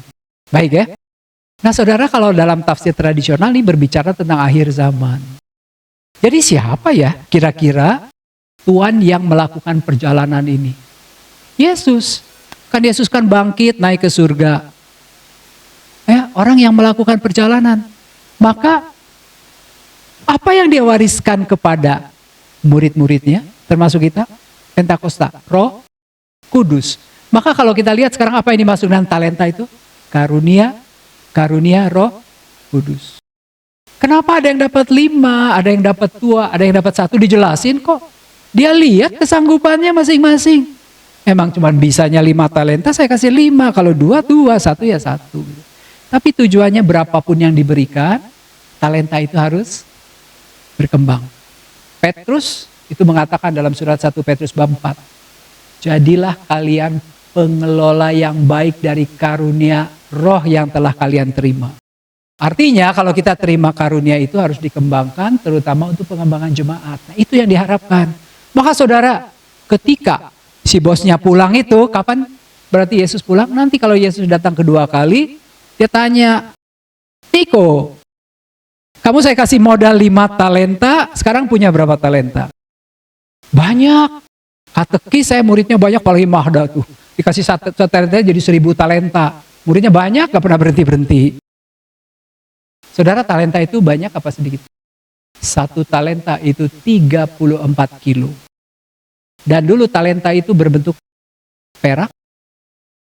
Baik ya. Nah saudara, kalau dalam tafsir tradisional ini berbicara tentang akhir zaman. Jadi siapa ya kira-kira Tuhan yang melakukan perjalanan ini? Yesus. Kan Yesus kan bangkit naik ke surga. Ya, orang yang melakukan perjalanan. Maka apa yang dia wariskan kepada murid-muridnya, termasuk kita, Pentakosta, Roh kudus. Maka kalau kita lihat sekarang apa yang dimaksud dengan talenta itu? Karunia Roh Kudus. Kenapa ada yang dapat 5, ada yang dapat 2, ada yang dapat 1, dijelasin kok. Dia lihat kesanggupannya masing-masing. Emang cuma bisanya 5 talenta, saya kasih 5. Kalau 2, 2, 1 ya 1. Tapi tujuannya berapapun yang diberikan, talenta itu harus berkembang. Petrus itu mengatakan dalam surat 1 Petrus bab 4. Jadilah kalian pengelola yang baik dari karunia roh yang telah kalian terima. Artinya kalau kita terima karunia itu harus dikembangkan terutama untuk pengembangan jemaat. Nah, itu yang diharapkan. Maka saudara, ketika si bosnya pulang itu, kapan berarti Yesus pulang? Nanti kalau Yesus datang kedua kali, dia tanya, Niko, kamu saya kasih modal 5 talenta, sekarang punya berapa talenta? Banyak. Katekis saya muridnya banyak, apalagi Mahda tuh. Dikasih 1 talenta jadi 1000 talenta. Muridnya banyak, gak pernah berhenti-berhenti. Saudara, talenta itu banyak apa sedikit? 1 talenta itu 34 kilo. Dan dulu talenta itu berbentuk perak,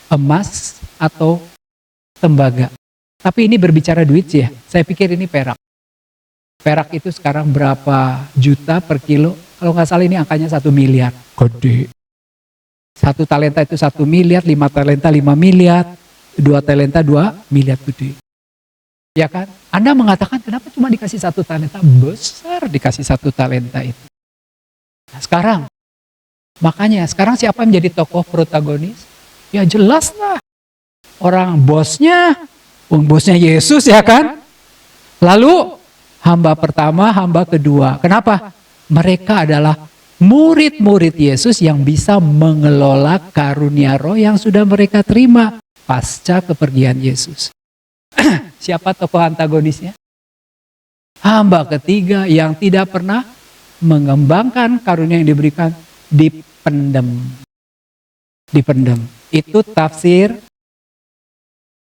emas, atau tembaga. Tapi ini berbicara duit sih ya. Saya pikir ini perak. Perak itu sekarang berapa juta per kilo? Kalau nggak salah ini angkanya 1 miliar. Gede. 1 talenta itu 1 miliar, 5 talenta 5 miliar, 2 talenta 2 miliar gede. Ya kan? Anda mengatakan kenapa cuma dikasih 1 talenta? Besar dikasih 1 talenta itu. Nah, sekarang, makanya sekarang siapa yang menjadi tokoh protagonis? Ya jelas lah. Orang bosnya Yesus ya kan? Lalu hamba pertama, hamba kedua. Kenapa? Mereka adalah murid-murid Yesus yang bisa mengelola karunia roh yang sudah mereka terima pasca kepergian Yesus. Siapa tokoh antagonisnya? Hamba ketiga yang tidak pernah mengembangkan karunia yang diberikan, dipendam. Itu tafsir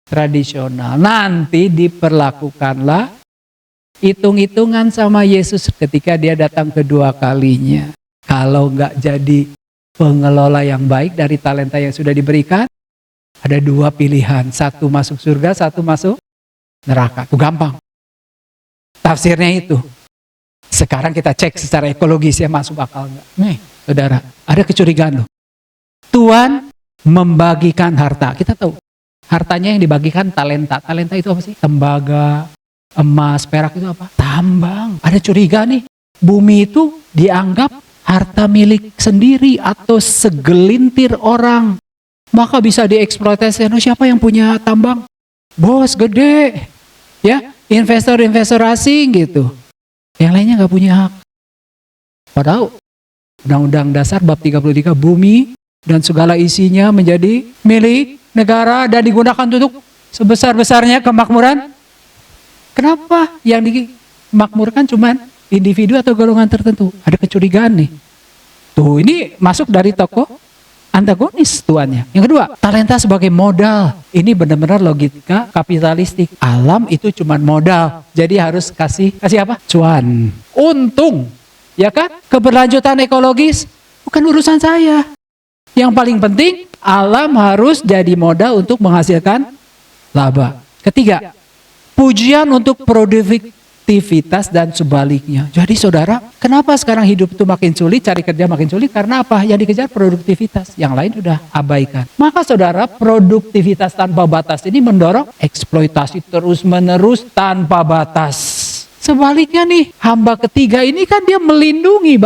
tradisional. Nanti diperlakukanlah hitung-hitungan sama Yesus ketika dia datang kedua kalinya. Kalau nggak jadi pengelola yang baik dari talenta yang sudah diberikan, ada 2 pilihan. 1 masuk surga, 1 masuk neraka. Itu gampang. Tafsirnya itu. Sekarang kita cek secara ekologis ya masuk akal nggak. Nih, saudara, ada kecurigaan loh. Tuhan membagikan harta. Kita tahu hartanya yang dibagikan talenta. Talenta itu apa sih? Tembaga, emas, perak itu apa? Tambang. Ada curiga nih. Bumi itu dianggap harta milik sendiri atau segelintir orang. Maka bisa dieksploitasi. Nah, siapa yang punya tambang? Bos gede. Ya, investor-investor asing gitu. Yang lainnya nggak punya hak. Padahal Undang-Undang Dasar bab 33 bumi dan segala isinya menjadi milik negara dan digunakan untuk sebesar-besarnya kemakmuran. Kenapa yang dimakmurkan cuman individu atau golongan tertentu? Ada kecurigaan nih. Tuh, ini masuk dari tokoh antagonis tuannya. Yang kedua, talenta sebagai modal. Ini benar-benar logika kapitalistik. Alam itu cuma modal. Jadi harus kasih apa? Cuan. Untung. Ya kan? Keberlanjutan ekologis bukan urusan saya. Yang paling penting, alam harus jadi modal untuk menghasilkan laba. Ketiga, pujian untuk produktivitas dan sebaliknya. Jadi saudara, kenapa sekarang hidup itu makin sulit, cari kerja makin sulit? Karena apa? Yang dikejar produktivitas, yang lain udah abaikan. Maka saudara, produktivitas tanpa batas ini mendorong eksploitasi terus-menerus tanpa batas. Sebaliknya nih, hamba ketiga ini kan dia melindungi.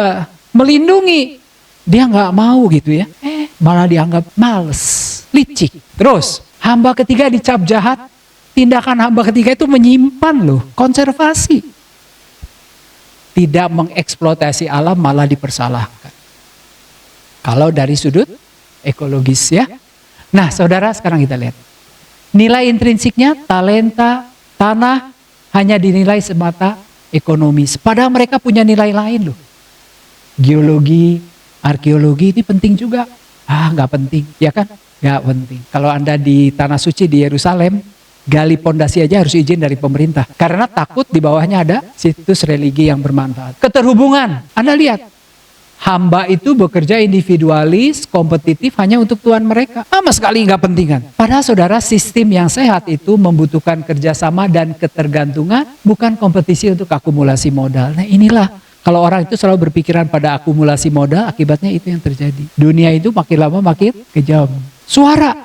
Dia nggak mau gitu ya. Malah dianggap males, licik. Terus, hamba ketiga dicap jahat. Tindakan hamba ketiga itu menyimpan loh, konservasi. Tidak mengeksploitasi alam, malah dipersalahkan. Kalau dari sudut ekologis ya. Nah saudara, sekarang kita lihat. Nilai intrinsiknya, talenta, tanah, hanya dinilai semata ekonomis. Padahal mereka punya nilai lain loh. Geologi, arkeologi ini penting juga. Nggak penting, ya kan? Nggak penting. Kalau Anda di Tanah Suci di Yerusalem, gali pondasi aja harus izin dari pemerintah. Karena takut di bawahnya ada situs religi yang bermanfaat. Keterhubungan, Anda lihat. Hamba itu bekerja individualis, kompetitif hanya untuk Tuhan mereka. Sama sekali nggak pentingan. Padahal saudara, sistem yang sehat itu membutuhkan kerjasama dan ketergantungan, bukan kompetisi untuk akumulasi modal. Nah inilah, kalau orang itu selalu berpikiran pada akumulasi modal, akibatnya itu yang terjadi. Dunia itu makin lama makin kejam. Suara,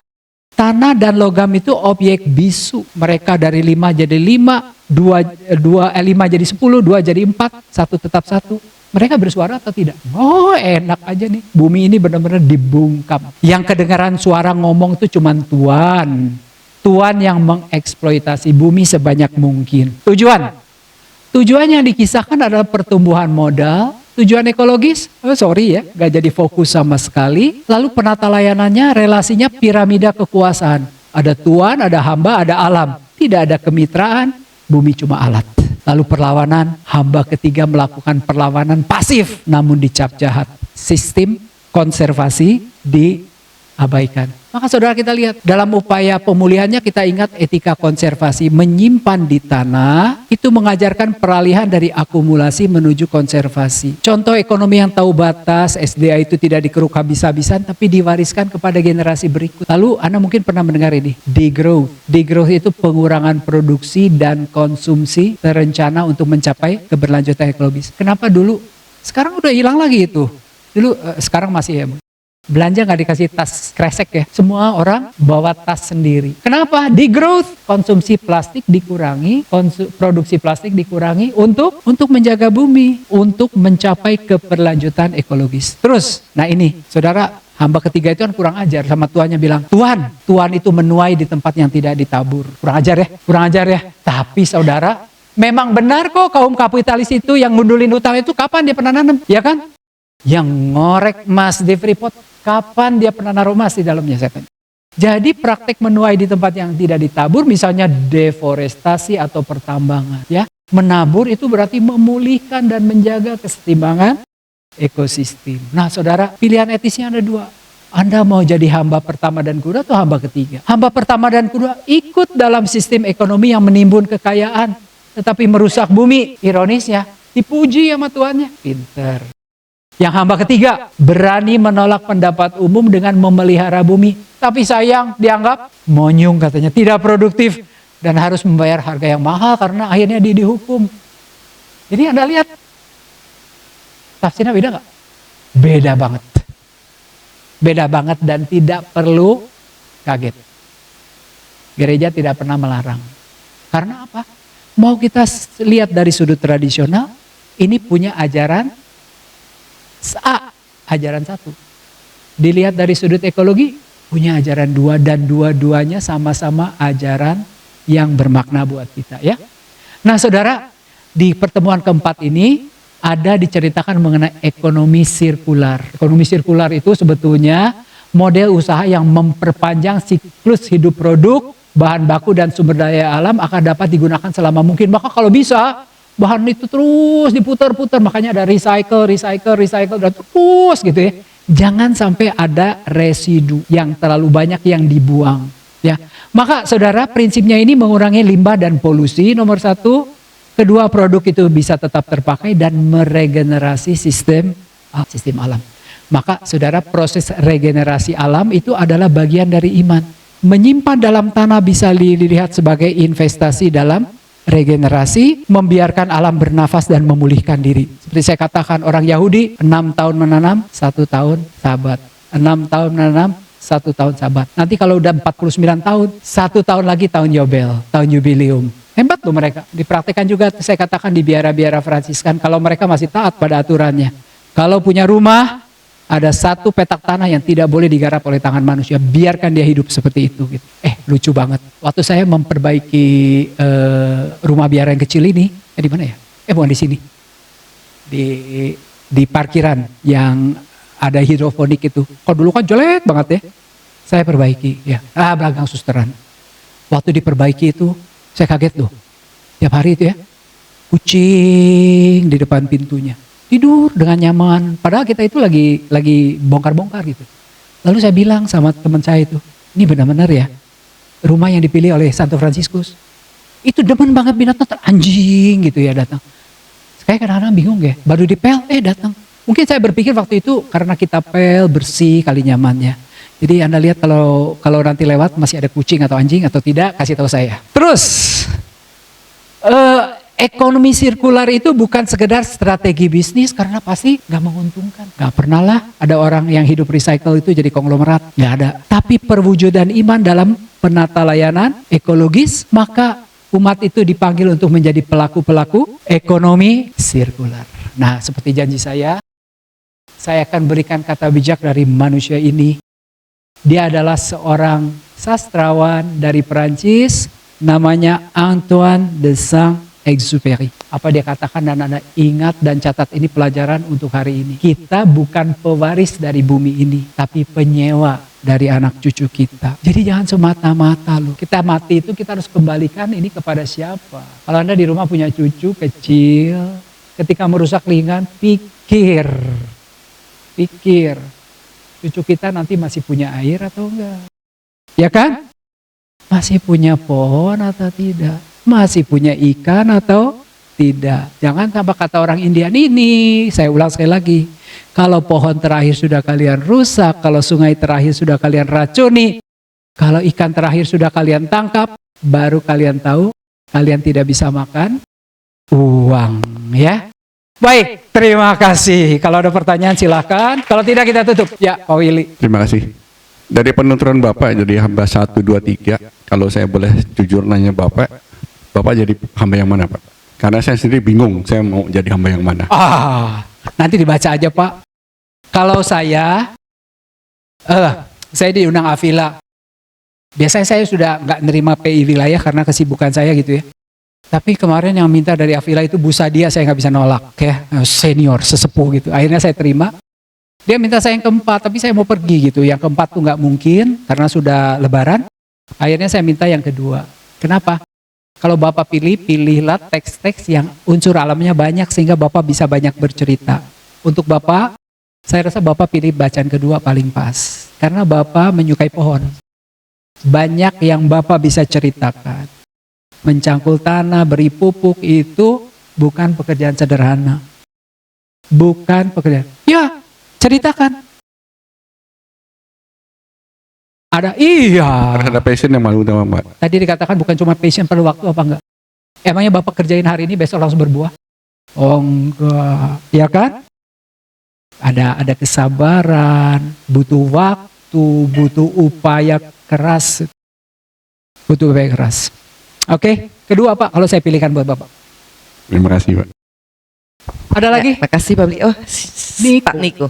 tanah dan logam itu objek bisu. Mereka dari 5 jadi 5, 5 jadi 10, 2 jadi 4, 1 tetap 1. Mereka bersuara atau tidak? Oh enak aja nih, bumi ini benar-benar dibungkam. Yang kedengaran suara ngomong itu cuman Tuhan. Tuhan yang mengeksploitasi bumi sebanyak mungkin. Tujuan yang dikisahkan adalah pertumbuhan modal. Tujuan ekologis, gak jadi fokus sama sekali. Lalu penata layanannya, relasinya piramida kekuasaan. Ada Tuhan, ada hamba, ada alam. Tidak ada kemitraan, bumi cuma alat. Lalu perlawanan, hamba ketiga melakukan perlawanan pasif namun dicap jahat. Sistem konservasi diabaikan. Maka saudara kita lihat, dalam upaya pemulihannya kita ingat etika konservasi. Menyimpan di tanah, itu mengajarkan peralihan dari akumulasi menuju konservasi. Contoh ekonomi yang tahu batas, SDA itu tidak dikeruk habis-habisan, tapi diwariskan kepada generasi berikut. Lalu Anda mungkin pernah mendengar ini, degrowth. Degrowth itu pengurangan produksi dan konsumsi terencana untuk mencapai keberlanjutan ekologis. Kenapa dulu? Sekarang udah hilang lagi itu. Dulu, sekarang masih ya. Belanja nggak dikasih tas kresek ya. Semua orang bawa tas sendiri. Kenapa? Degrowth. Konsumsi plastik dikurangi, produksi plastik dikurangi untuk menjaga bumi, untuk mencapai keberlanjutan ekologis. Terus, nah ini, saudara, hamba ketiga itu kan kurang ajar sama tuannya bilang, Tuhan itu menuai di tempat yang tidak ditabur. Kurang ajar ya. Tapi saudara, memang benar kok kaum kapitalis itu yang ngundulin utang itu kapan dia pernah nanam, ya kan? Yang ngorek emas di Freeport, kapan dia pernah naruh emas di dalamnya, saya tanya. Jadi praktek menuai di tempat yang tidak ditabur, misalnya deforestasi atau pertambangan, ya. Menabur itu berarti memulihkan dan menjaga kesetimbangan ekosistem. Nah saudara, pilihan etisnya ada dua. Anda mau jadi hamba pertama dan kedua atau hamba ketiga? Hamba pertama dan kedua ikut dalam sistem ekonomi yang menimbun kekayaan, tetapi merusak bumi. Ironisnya, dipuji sama tuannya. Pinter. Yang hamba ketiga, berani menolak pendapat umum dengan memelihara bumi. Tapi sayang, dianggap monyong katanya, tidak produktif. Dan harus membayar harga yang mahal karena akhirnya dia dihukum. Jadi Anda lihat, tafsirnya beda gak? Beda banget. Beda banget dan tidak perlu kaget. Gereja tidak pernah melarang. Karena apa? Mau kita lihat dari sudut tradisional, ini punya ajaran ajaran satu. Dilihat dari sudut ekologi, punya ajaran dua, dan dua-duanya sama-sama ajaran yang bermakna buat kita, ya. Nah saudara, di pertemuan keempat ini ada diceritakan mengenai ekonomi sirkular. Ekonomi sirkular itu sebetulnya model usaha yang memperpanjang siklus hidup produk, bahan baku dan sumber daya alam akan dapat digunakan selama mungkin. Maka kalau bisa, bahan itu terus diputar-putar, makanya ada recycle, dan terus gitu ya. Jangan sampai ada residu yang terlalu banyak yang dibuang. Ya, maka saudara, prinsipnya ini mengurangi limbah dan polusi nomor satu. Kedua, produk itu bisa tetap terpakai dan meregenerasi sistem alam. Maka saudara, proses regenerasi alam itu adalah bagian dari iman. Menyimpan dalam tanah bisa dilihat sebagai investasi dalam regenerasi, membiarkan alam bernafas dan memulihkan diri. Seperti saya katakan, orang Yahudi 6 tahun menanam, 1 tahun sabat. 6 tahun menanam, 1 tahun sabat. Nanti kalau udah 49 tahun, 1 tahun lagi tahun Yobel, tahun jubileum. Hebat loh mereka. Dipraktekkan juga, saya katakan di biara-biara Fransiskan, kalau mereka masih taat pada aturannya. Kalau punya rumah, ada 1 petak tanah yang tidak boleh digarap oleh tangan manusia. Biarkan dia hidup seperti itu. Gitu. Lucu banget. Waktu saya memperbaiki rumah biara yang kecil ini, di mana ya? Bukan di sini. Di parkiran yang ada hidroponik itu. Kalau dulu kan jelek banget ya. Saya perbaiki. Ya. Belakang susteran. Waktu diperbaiki itu, saya kaget loh. Tiap hari itu ya, kucing di depan pintunya. Tidur dengan nyaman, padahal kita itu lagi bongkar-bongkar gitu. Lalu saya bilang sama teman saya itu, ini benar-benar ya, rumah yang dipilih oleh Santo Fransiskus, itu demen banget binatang, anjing gitu ya datang. Kayak kadang-kadang bingung ya, baru dipel, datang. Mungkin saya berpikir waktu itu karena kita pel, bersih, kali nyamannya. Jadi Anda lihat kalau nanti lewat masih ada kucing atau anjing atau tidak, kasih tahu saya. Terus, ekonomi sirkular itu bukan sekedar strategi bisnis karena pasti gak menguntungkan. Gak pernah lah ada orang yang hidup recycle itu jadi konglomerat. Gak ada. Tapi perwujudan iman dalam penata layanan ekologis, maka umat itu dipanggil untuk menjadi pelaku-pelaku ekonomi sirkular. Nah, seperti janji saya akan berikan kata bijak dari manusia ini. Dia adalah seorang sastrawan dari Perancis, namanya Antoine de Saint-Exupéry. Apa dia katakan, dan Anda ingat dan catat ini pelajaran untuk hari ini. Kita bukan pewaris dari bumi ini, tapi penyewa dari anak cucu kita. Jadi jangan semata-mata loh. Kita mati itu kita harus kembalikan ini kepada siapa. Kalau Anda di rumah punya cucu kecil, ketika merusak lingkungan, pikir. Cucu kita nanti masih punya air atau enggak? Ya kan? Masih punya pohon atau tidak? Masih punya ikan atau tidak? Jangan sampai kata orang Indian ini, saya ulang sekali lagi. Kalau pohon terakhir sudah kalian rusak, kalau sungai terakhir sudah kalian racuni, kalau ikan terakhir sudah kalian tangkap, baru kalian tahu kalian tidak bisa makan uang, ya. Baik, terima kasih. Kalau ada pertanyaan silakan. Kalau tidak kita tutup. Ya, Pak Willy. Terima kasih. Dari penuturan Bapak jadi hamba 1, 2, 3. Kalau saya boleh jujur nanya Bapak jadi hamba yang mana Pak? Karena saya sendiri bingung, saya mau jadi hamba yang mana. Nanti dibaca aja Pak. Kalau saya diundang Afila. Biasanya saya sudah nggak nerima PI wilayah karena kesibukan saya gitu ya. Tapi kemarin yang minta dari Afila itu Bu Sadia, saya nggak bisa nolak ya, senior, sesepuh gitu. Akhirnya saya terima. Dia minta saya yang keempat, tapi saya mau pergi gitu. Yang keempat tuh nggak mungkin karena sudah lebaran. Akhirnya saya minta yang kedua. Kenapa? Kalau Bapak pilihlah teks-teks yang unsur alamnya banyak sehingga Bapak bisa banyak bercerita. Untuk Bapak, saya rasa Bapak pilih bacaan kedua paling pas. Karena Bapak menyukai pohon. Banyak yang Bapak bisa ceritakan. Mencangkul tanah, beri pupuk itu bukan pekerjaan sederhana. Bukan pekerjaan. Ya, ceritakan. Ada passion yang malu sama Mbak. Tadi dikatakan bukan cuma passion, perlu waktu apa enggak? Emangnya Bapak kerjain hari ini besok langsung berbuah? Oh enggak, ya kan? Ada kesabaran, butuh waktu, butuh upaya keras. Oke, kedua Pak, kalau saya pilihkan buat Bapak. Terima kasih Pak. Ada lagi? Terima kasih Pak Bli. Pak Niko.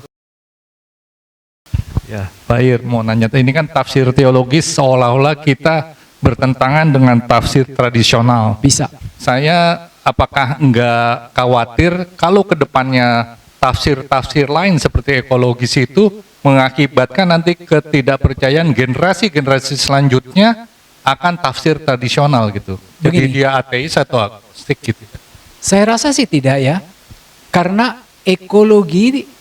Ya, Pak Ir mau nanya, ini kan tafsir teologis seolah-olah kita bertentangan dengan tafsir tradisional. Bisa. Saya apakah enggak khawatir kalau kedepannya tafsir-tafsir lain seperti ekologis itu mengakibatkan nanti ketidakpercayaan generasi-generasi selanjutnya akan tafsir tradisional gitu. Jadi dia ateis atau agnostik gitu. Saya rasa sih tidak ya. Karena ekoteologi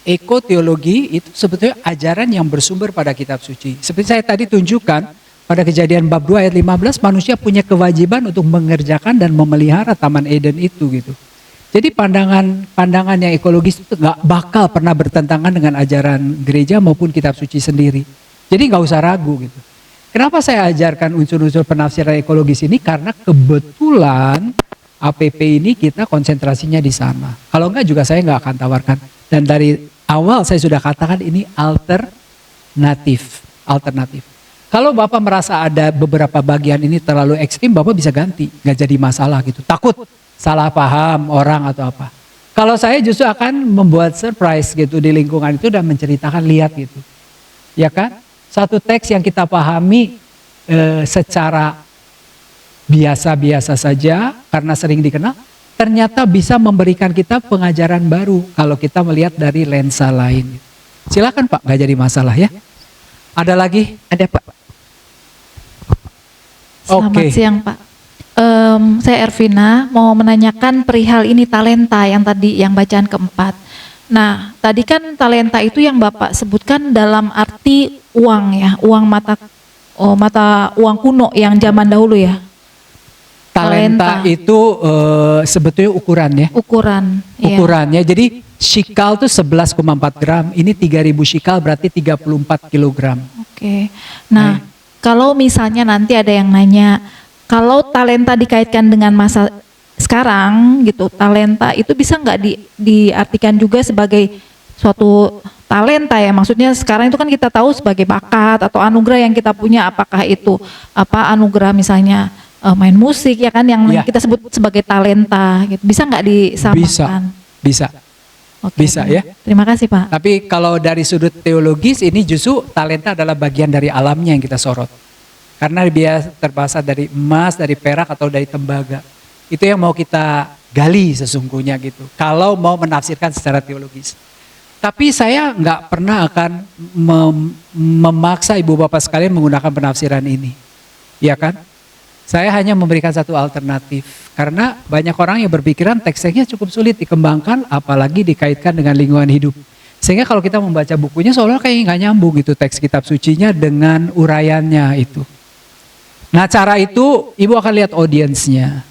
itu sebetulnya ajaran yang bersumber pada kitab suci. Seperti saya tadi tunjukkan pada Kejadian bab 2 ayat 15, manusia punya kewajiban untuk mengerjakan dan memelihara Taman Eden itu gitu. Jadi pandangan yang ekologis itu gak bakal pernah bertentangan dengan ajaran gereja maupun kitab suci sendiri. Jadi gak usah ragu gitu. Kenapa saya ajarkan unsur-unsur penafsiran ekologis ini? Karena kebetulan APP ini kita konsentrasinya di sana. Kalau enggak juga saya enggak akan tawarkan. Dan dari awal saya sudah katakan ini alternatif. Kalau Bapak merasa ada beberapa bagian ini terlalu ekstrim, Bapak bisa ganti. Enggak jadi masalah gitu. Takut salah paham orang atau apa. Kalau saya justru akan membuat surprise gitu di lingkungan itu dan menceritakan, lihat gitu. Ya kan? Satu teks yang kita pahami secara biasa-biasa saja karena sering dikenal, ternyata bisa memberikan kita pengajaran baru kalau kita melihat dari lensa lain. Silakan Pak, nggak jadi masalah ya. Ada lagi? Ada Pak. Selamat siang Pak. Saya Ervina mau menanyakan perihal ini talenta yang tadi yang bacaan keempat. Nah, tadi kan talenta itu yang Bapak sebutkan dalam arti uang ya, uang mata uang kuno yang zaman dahulu ya. Talenta itu sebetulnya ukuran ya. Ukuran. Iya. Ukurannya. Jadi shikal tuh 11,4 gram. Ini 3.000 shikal berarti 34 kilogram. Oke. Nah, kalau misalnya nanti ada yang nanya, kalau talenta dikaitkan dengan masa sekarang gitu, talenta itu bisa nggak diartikan juga sebagai suatu talenta ya? Maksudnya sekarang itu kan kita tahu sebagai bakat atau anugerah yang kita punya, apakah itu anugerah misalnya main musik ya kan yang Ya. kita sebut sebagai talenta gitu. Bisa nggak disamakan? Bisa. Oke, Bisa, ya. Terima kasih Pak. Tapi kalau dari sudut teologis ini justru talenta adalah bagian dari alamnya yang kita sorot. Karena dia terbuat dari emas, dari perak atau dari tembaga. Itu yang mau kita gali sesungguhnya gitu. Kalau mau menafsirkan secara teologis. Tapi saya nggak pernah akan memaksa ibu bapak sekalian menggunakan penafsiran ini. Ya kan? Saya hanya memberikan satu alternatif. Karena banyak orang yang berpikiran teks-teksnya cukup sulit dikembangkan, apalagi dikaitkan dengan lingkungan hidup. Sehingga kalau kita membaca bukunya seolah kayak nggak nyambung gitu teks kitab sucinya dengan uraiannya itu. Nah cara itu ibu akan lihat audiensnya.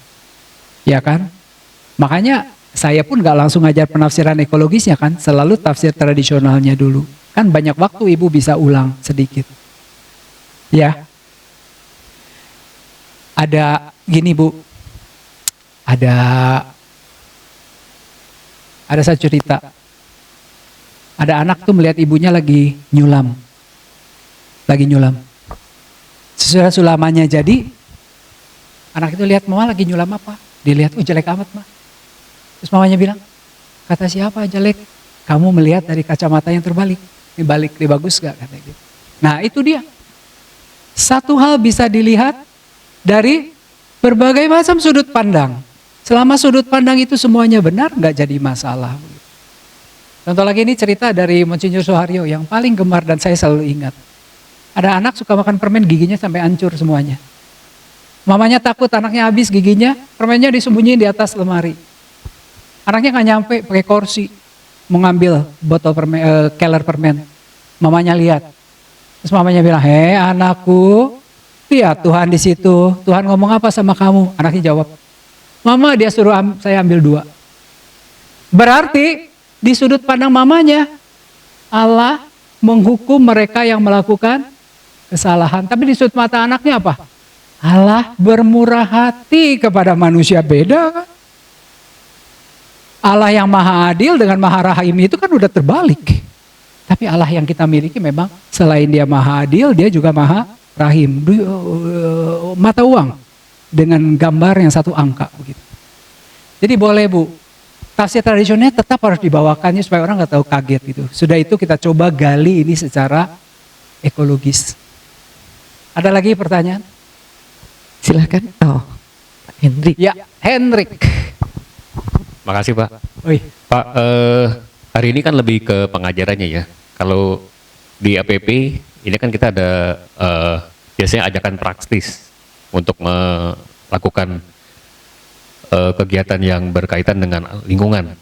Ya kan? Makanya saya pun nggak langsung ngajar penafsiran ekologisnya kan, selalu tafsir tradisionalnya dulu. Kan banyak waktu ibu bisa ulang sedikit. Ya. Ada gini Bu, ada satu cerita. Ada anak tuh melihat ibunya lagi nyulam. Sesudah sulamannya jadi, anak itu lihat mama lagi nyulam apa? Dilihat, jelek amat mah. Terus mamanya bilang, kata siapa jelek? Kamu melihat dari kacamata yang terbalik. Ini balik, ini bagus gak? Kata gitu. Nah itu dia. Satu hal bisa dilihat dari berbagai macam sudut pandang. Selama sudut pandang itu semuanya benar, gak jadi masalah. Contoh lagi ini cerita dari Monsinyur Soeharyo yang paling gemar dan saya selalu ingat. Ada anak suka makan permen, giginya sampai hancur semuanya. Mamanya takut anaknya habis giginya, permennya disembunyiin di atas lemari. Anaknya nggak nyampe pakai kursi, mau ngambil botol permen, keler permen. Mamanya lihat, terus mamanya bilang, hei anakku, lihat Tuhan di situ. Tuhan ngomong apa sama kamu? Anaknya jawab, mama dia suruh saya ambil 2. Berarti di sudut pandang mamanya, Allah menghukum mereka yang melakukan kesalahan. Tapi di sudut mata anaknya apa? Allah bermurah hati kepada manusia, beda kan? Allah yang maha adil dengan maha rahim itu kan udah terbalik. Tapi Allah yang kita miliki memang selain dia maha adil, dia juga maha rahim. Mata uang dengan gambar yang 1 angka begitu. Jadi boleh Bu, tafsir tradisionalnya tetap harus dibawakannya supaya orang nggak tahu kaget gitu. Sudah itu kita coba gali ini secara ekologis. Ada lagi pertanyaan? Silahkan. Oh, Pak Hendrik. Ya, Hendrik. Makasih Pak. Oi. Pak, hari ini kan lebih ke pengajarannya ya. Kalau di APP ini kan kita ada biasanya ajakan praktis untuk melakukan kegiatan yang berkaitan dengan lingkungan,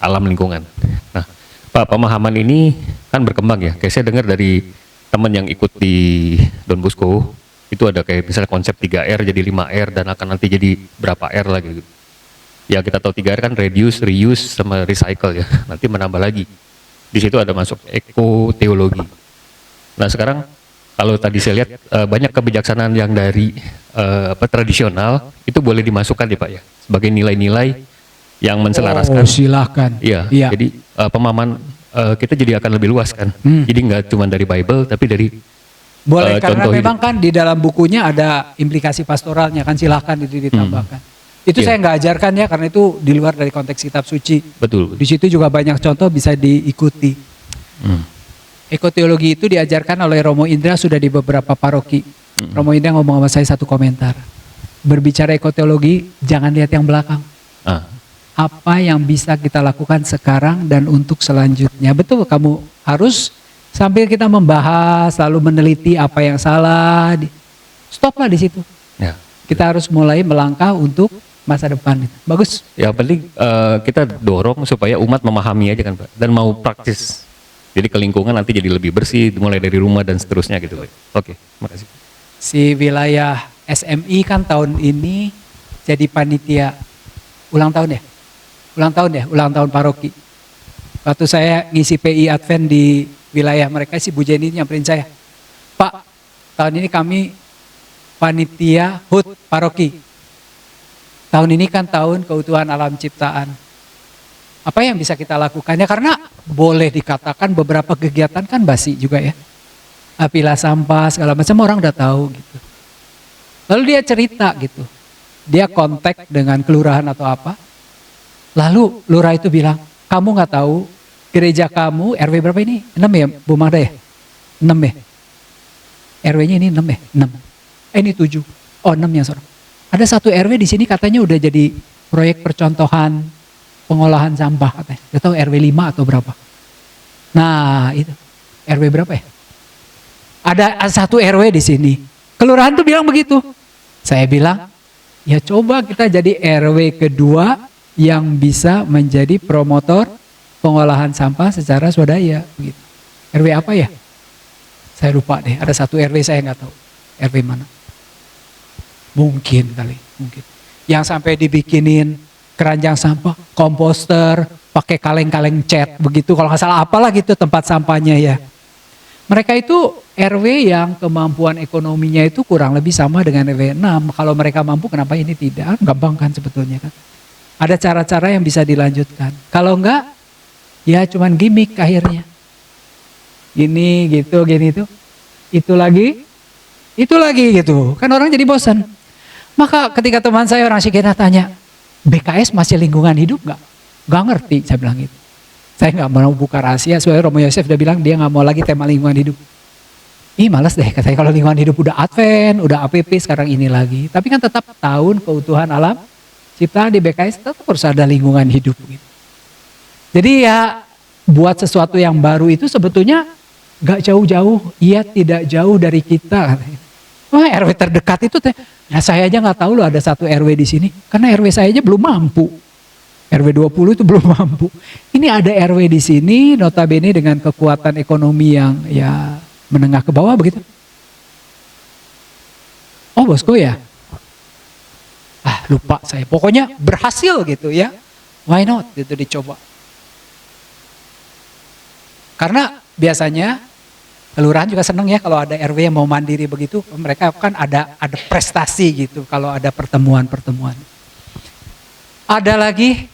alam lingkungan. Nah, Pak, pemahaman ini kan berkembang ya. Kayak saya dengar dari teman yang ikut di Don Bosco, itu ada kayak misalnya konsep 3R jadi 5R dan akan nanti jadi berapa R lagi gitu. Ya kita tahu 3R kan reduce, reuse, sama recycle ya. Nanti menambah lagi. Di situ ada masuk ekoteologi. Nah sekarang kalau tadi saya lihat banyak kebijaksanaan yang dari tradisional itu boleh dimasukkan ya Pak ya. Sebagai nilai-nilai yang menselaraskan. Oh, silahkan. Iya, Iya. jadi pemahaman kita jadi akan lebih luas kan. Jadi nggak cuma dari Bible tapi dari Boleh, karena contoh memang kan di dalam bukunya ada implikasi pastoralnya kan, silahkan itu ditambahkan. Itu Iya. saya nggak ajarkan ya, karena itu di luar dari konteks kitab suci. betul. Di situ juga banyak contoh bisa diikuti. Ekoteologi itu diajarkan oleh Romo Indra sudah di beberapa paroki. Romo Indra ngomong sama saya satu komentar. Berbicara ekoteologi, jangan lihat yang belakang. Ah, Apa yang bisa kita lakukan sekarang dan untuk selanjutnya. Betul, kamu harus sambil kita membahas, lalu meneliti apa yang salah. Stoplah di situ. ya. Kita harus mulai melangkah untuk masa depan. Bagus. Ya penting kita dorong supaya umat memahami aja kan Pak, dan mau praktis. Jadi ke lingkungan nanti jadi lebih bersih, mulai dari rumah dan seterusnya gitu Pak. Oke, makasih. Si wilayah SMI kan tahun ini jadi panitia ulang tahun ya? Ulang tahun paroki. Waktu saya ngisi PI Advent di wilayah mereka, si Bu Jenny nyamperin saya, Pak, tahun ini kami panitia HUT paroki. Tahun ini kan tahun keutuhan alam ciptaan. Apa yang bisa kita lakukannya? Karena boleh dikatakan beberapa kegiatan kan basi juga ya. Pilah sampah segala macam orang udah tahu gitu. Lalu dia cerita gitu. Dia kontak dengan kelurahan atau apa. Lalu lurah itu bilang, kamu nggak tahu gereja kamu RW berapa ini? 6 ya Bu Magda ya? 6 ya? RW-nya ini 6 ya? 6. Ini 7. Oh 6 yang seorang. Ada satu RW di sini katanya udah jadi proyek percontohan pengolahan sampah katanya. Gak tahu RW 5 atau berapa. Nah itu. RW berapa ya? Ada satu RW di sini. Kelurahan tuh bilang begitu. Saya bilang, ya coba kita jadi RW kedua yang bisa menjadi promotor pengolahan sampah secara swadaya. Begitu. RW apa ya? Saya lupa deh. Ada satu RW saya nggak tahu. RW mana? Mungkin kali, mungkin. Yang sampai dibikinin keranjang sampah, komposter, pakai kaleng-kaleng cat, begitu. Kalau nggak salah apalah gitu tempat sampahnya ya. Mereka itu RW yang kemampuan ekonominya itu kurang lebih sama dengan RW 6. Kalau mereka mampu kenapa ini tidak? Gampang kan sebetulnya kan. Ada cara-cara yang bisa dilanjutkan. Kalau enggak, ya cuman gimmick akhirnya. Gini gitu, gini itu. Itu lagi gitu. Kan orang jadi bosan. Maka ketika teman saya orang Cikena tanya, BKS masih lingkungan hidup nggak? Nggak ngerti, saya bilang gitu. Saya nggak mau buka rahasia, soalnya Romo Yosef udah bilang dia nggak mau lagi tema lingkungan hidup. Ih males deh, katanya kalau lingkungan hidup udah Advent, udah APP, sekarang ini lagi. Tapi kan tetap tahun keutuhan alam ciptaan di BKS tetap harus ada lingkungan hidup. Gitu. Jadi ya buat sesuatu yang baru itu sebetulnya nggak jauh-jauh, ia tidak jauh dari kita. Wah RW terdekat itu, nah saya aja nggak tahu loh ada satu RW di sini, karena RW saya aja belum mampu. RW 20 itu belum mampu. Ini ada RW di sini, notabene dengan kekuatan ekonomi yang ya menengah ke bawah begitu. Oh bosku ya? Lupa saya. Pokoknya berhasil gitu ya. Why not? Gitu dicoba. Karena biasanya kelurahan juga seneng ya kalau ada RW yang mau mandiri begitu, mereka kan ada prestasi gitu kalau ada pertemuan-pertemuan. Ada lagi?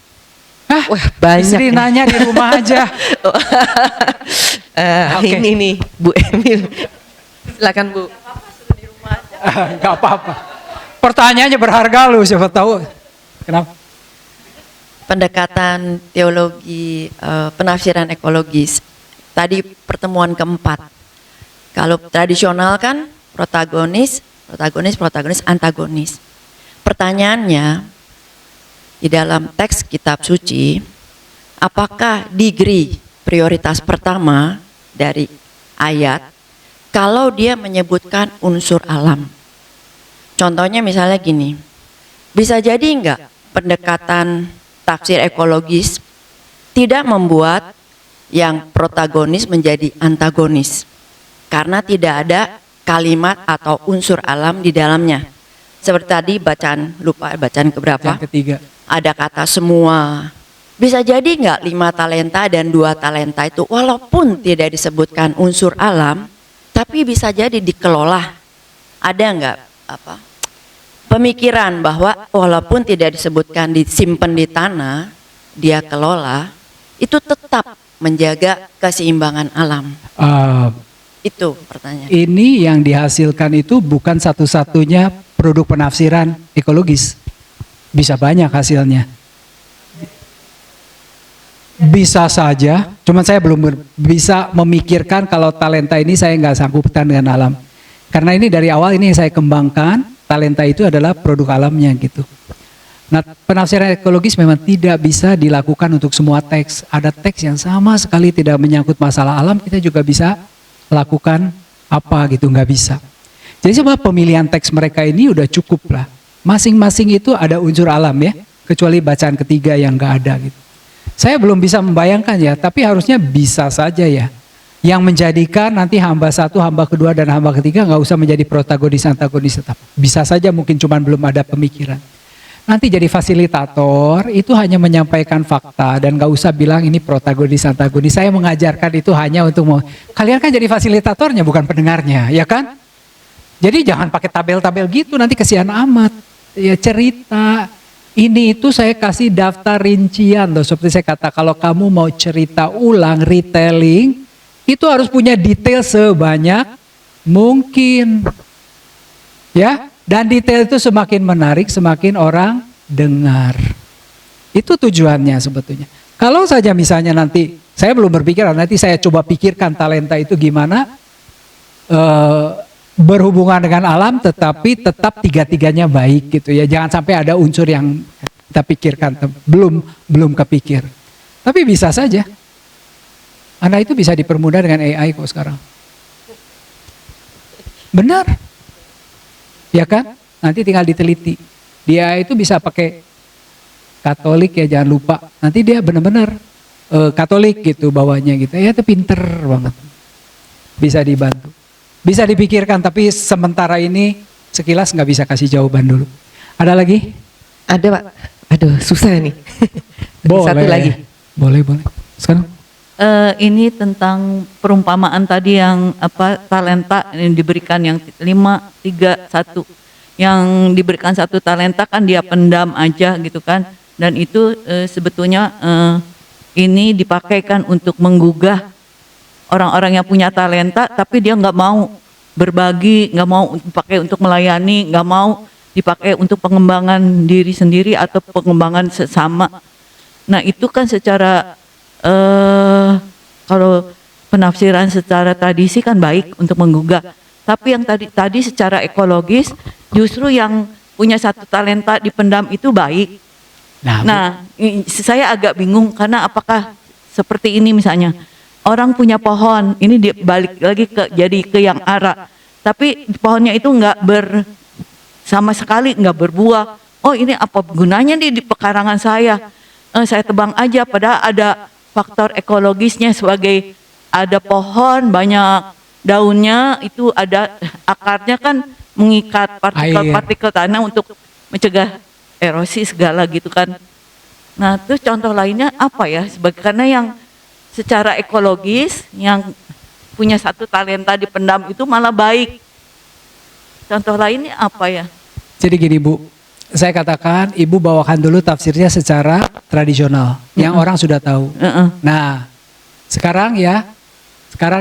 Wah banyak. Istri nanya di rumah aja. Okay. Ini nih Bu Emil. Silakan Bu. Gak apa-apa. Pertanyaannya berharga loh, siapa tahu. Kenapa? Pendekatan teologi penafsiran ekologis. Tadi pertemuan keempat. Kalau tradisional kan protagonis, antagonis. Pertanyaannya di dalam teks kitab suci, apakah degree prioritas pertama dari ayat kalau dia menyebutkan unsur alam? Contohnya misalnya gini, bisa jadi enggak pendekatan tafsir ekologis tidak membuat yang protagonis menjadi antagonis karena tidak ada kalimat atau unsur alam di dalamnya. Seperti tadi bacaan keberapa? Yang ketiga. Ada kata semua. Bisa jadi nggak 5 talenta dan 2 talenta itu walaupun tidak disebutkan unsur alam, tapi bisa jadi dikelola. Ada nggak pemikiran bahwa walaupun tidak disebutkan disimpan di tanah, dia kelola, itu tetap menjaga keseimbangan alam. Itu pertanyaan. Ini yang dihasilkan itu bukan satu-satunya produk penafsiran ekologis. Bisa banyak hasilnya. Bisa saja, cuman saya belum bisa memikirkan kalau talenta ini saya nggak sanggupkan dengan alam. Karena ini dari awal ini yang saya kembangkan, talenta itu adalah produk alamnya gitu. Nah, penafsiran ekologis memang tidak bisa dilakukan untuk semua teks. Ada teks yang sama sekali tidak menyangkut masalah alam, kita juga bisa lakukan apa gitu, nggak bisa. Jadi semua pemilihan teks mereka ini udah cukup lah. Masing-masing itu ada unsur alam ya, kecuali bacaan ketiga yang nggak ada gitu. Saya belum bisa membayangkan ya, tapi harusnya bisa saja ya. Yang menjadikan nanti hamba satu, hamba kedua, dan hamba ketiga nggak usah menjadi protagonis, antagonis tetap. Bisa saja mungkin cuman belum ada pemikiran. nanti jadi fasilitator itu hanya menyampaikan fakta dan gak usah bilang ini protagonis antagonis. Saya mengajarkan itu hanya untuk kalian kan jadi fasilitatornya bukan pendengarnya, ya kan? Jadi jangan pakai tabel-tabel gitu, nanti kesian amat. Ya cerita ini itu saya kasih daftar rincian loh, seperti saya kata kalau kamu mau cerita ulang retelling itu harus punya detail sebanyak mungkin, ya. Dan detail itu semakin menarik, semakin orang dengar. Itu tujuannya sebetulnya. Kalau saja misalnya nanti, saya belum berpikir, nanti saya coba pikirkan talenta itu gimana berhubungan dengan alam, tetapi tetap tiga-tiganya baik gitu ya. Jangan sampai ada unsur yang kita pikirkan, belum kepikir. Tapi bisa saja. Anda itu bisa dipermudah dengan AI kok sekarang. Benar. Ya kan? Nanti tinggal diteliti. Dia itu bisa pakai Katolik ya, jangan lupa. Nanti dia benar-benar Katolik gitu bawahnya gitu. Ya itu pinter banget. Bisa dibantu. Bisa dipikirkan tapi sementara ini sekilas nggak bisa kasih jawaban dulu. Ada lagi? Ada Pak. Aduh susah nih. Boleh. Satu lagi. Boleh. Sekarang? Ini tentang perumpamaan tadi yang talenta yang diberikan yang 5, 3, 1. Yang diberikan 1 talenta kan dia pendam aja gitu kan. Dan itu sebetulnya ini dipakaikan untuk menggugah orang-orang yang punya talenta tapi dia nggak mau berbagi, nggak mau dipakai untuk melayani, nggak mau dipakai untuk pengembangan diri sendiri atau pengembangan sesama. Nah itu kan secara kalau penafsiran secara tradisi kan baik untuk menggugah, tapi yang tadi secara ekologis justru yang punya 1 talenta dipendam itu baik. Nah, saya agak bingung karena apakah seperti ini misalnya orang punya pohon, ini balik lagi jadi ke yang ara, tapi pohonnya itu sama sekali nggak berbuah. Oh ini apa gunanya di pekarangan saya tebang aja, padahal ada faktor ekologisnya sebagai ada pohon banyak daunnya itu ada akarnya kan mengikat partikel-partikel tanah untuk mencegah erosi segala gitu kan. Nah terus contoh lainnya apa ya, karena yang secara ekologis yang punya 1 talenta dipendam itu malah baik. Contoh lainnya apa ya? Jadi gini Bu, saya katakan Ibu bawakan dulu tafsirnya secara tradisional yang orang sudah tahu. Nah, sekarang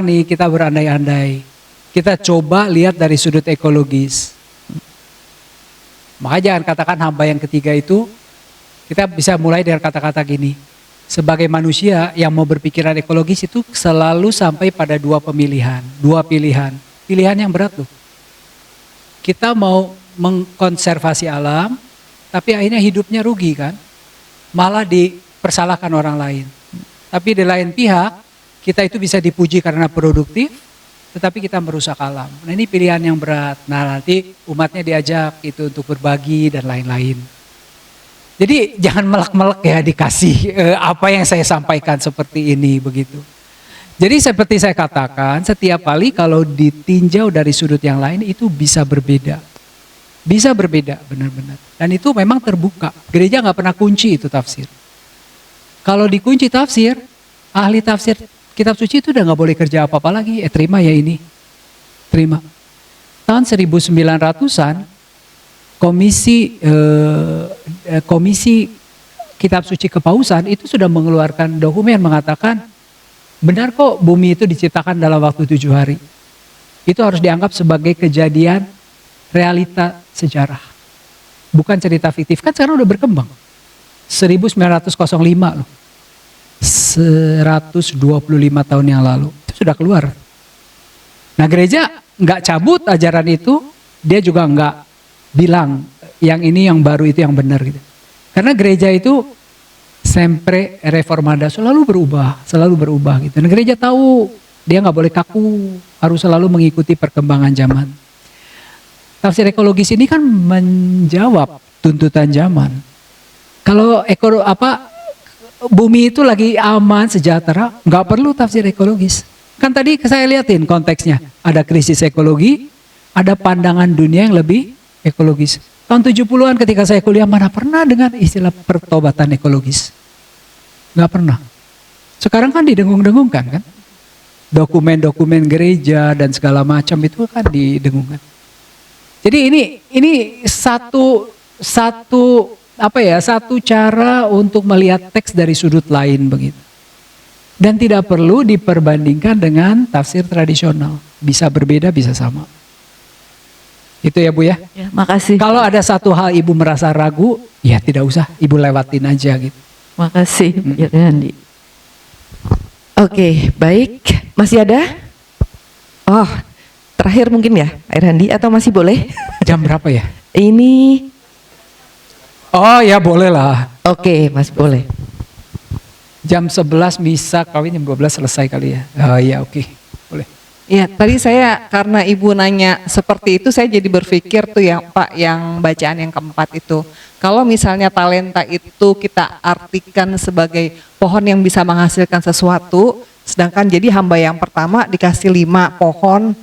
nih kita berandai-andai. Kita coba lihat dari sudut ekologis. Maka jangan katakan hamba yang ketiga itu, kita bisa mulai dari kata-kata gini. Sebagai manusia yang mau berpikiran ekologis itu selalu sampai pada 2 pilihan. Pilihan yang berat loh. Kita mau mengkonservasi alam, tapi akhirnya hidupnya rugi kan, malah dipersalahkan orang lain. Tapi di lain pihak, kita itu bisa dipuji karena produktif, tetapi kita merusak alam. Nah ini pilihan yang berat. Nah nanti umatnya diajak itu untuk berbagi dan lain-lain. Jadi jangan melek-melek ya dikasih apa yang saya sampaikan seperti ini begitu. Jadi seperti saya katakan, setiap kali kalau ditinjau dari sudut yang lain itu bisa berbeda. Bisa berbeda benar-benar. Dan itu memang terbuka. Gereja nggak pernah kunci itu tafsir. Kalau dikunci tafsir, ahli tafsir kitab suci itu udah nggak boleh kerja apa-apa lagi. Terima ya ini. Terima. Tahun 1900-an, komisi kitab suci kepausan itu sudah mengeluarkan dokumen mengatakan, benar kok bumi itu diciptakan dalam waktu 7 hari. Itu harus dianggap sebagai kejadian realita sejarah. Bukan cerita fiktif. Kan sekarang udah berkembang. 1905 loh. 125 tahun yang lalu. Itu sudah keluar. Nah gereja nggak cabut ajaran itu. Dia juga nggak bilang yang ini yang baru itu yang benar gitu. Karena gereja itu sempre reformada, selalu berubah gitu. Dan gereja tahu dia nggak boleh kaku, harus selalu mengikuti perkembangan zaman. Tafsir ekologis ini kan menjawab tuntutan zaman. Kalau bumi itu lagi aman, sejahtera, nggak perlu tafsir ekologis. Kan tadi saya liatin konteksnya, ada krisis ekologi, ada pandangan dunia yang lebih ekologis. Tahun 70-an ketika saya kuliah mana pernah dengan istilah pertobatan ekologis. Nggak pernah. Sekarang kan didengung-dengungkan kan. Dokumen-dokumen gereja dan segala macam itu kan didengungkan. Jadi ini satu cara untuk melihat teks dari sudut lain begitu. Dan tidak perlu diperbandingkan dengan tafsir tradisional. Bisa berbeda, bisa sama. Itu ya Bu ya. Ya, makasih. Kalau ada satu hal Ibu merasa ragu, ya tidak usah, Ibu lewatin aja gitu. Makasih, ya Andi. Oke, baik. Masih ada? Oh, terakhir mungkin ya, Air Handi, atau masih boleh? Jam berapa ya? Ini, Oh ya boleh lah. oke, masih boleh. Jam 11 misa kawin, jam 12 selesai kali ya. Oh iya oke, boleh. Iya, tadi saya karena Ibu nanya seperti itu, saya jadi berpikir tuh yang Pak, yang bacaan yang keempat itu. Kalau misalnya talenta itu kita artikan sebagai pohon yang bisa menghasilkan sesuatu, sedangkan jadi hamba yang pertama dikasih 5 pohon,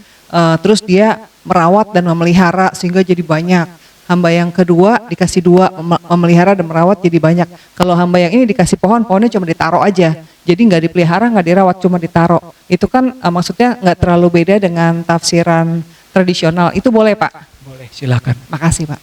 terus dia merawat dan memelihara sehingga jadi banyak. Hamba yang kedua dikasih 2 memelihara dan merawat jadi banyak. Kalau hamba yang ini dikasih pohon, pohonnya cuma ditaruh aja. Jadi nggak dipelihara, nggak dirawat, cuma ditaruh. Itu kan maksudnya nggak terlalu beda dengan tafsiran tradisional. Itu boleh Pak? Boleh, silakan. Makasih Pak.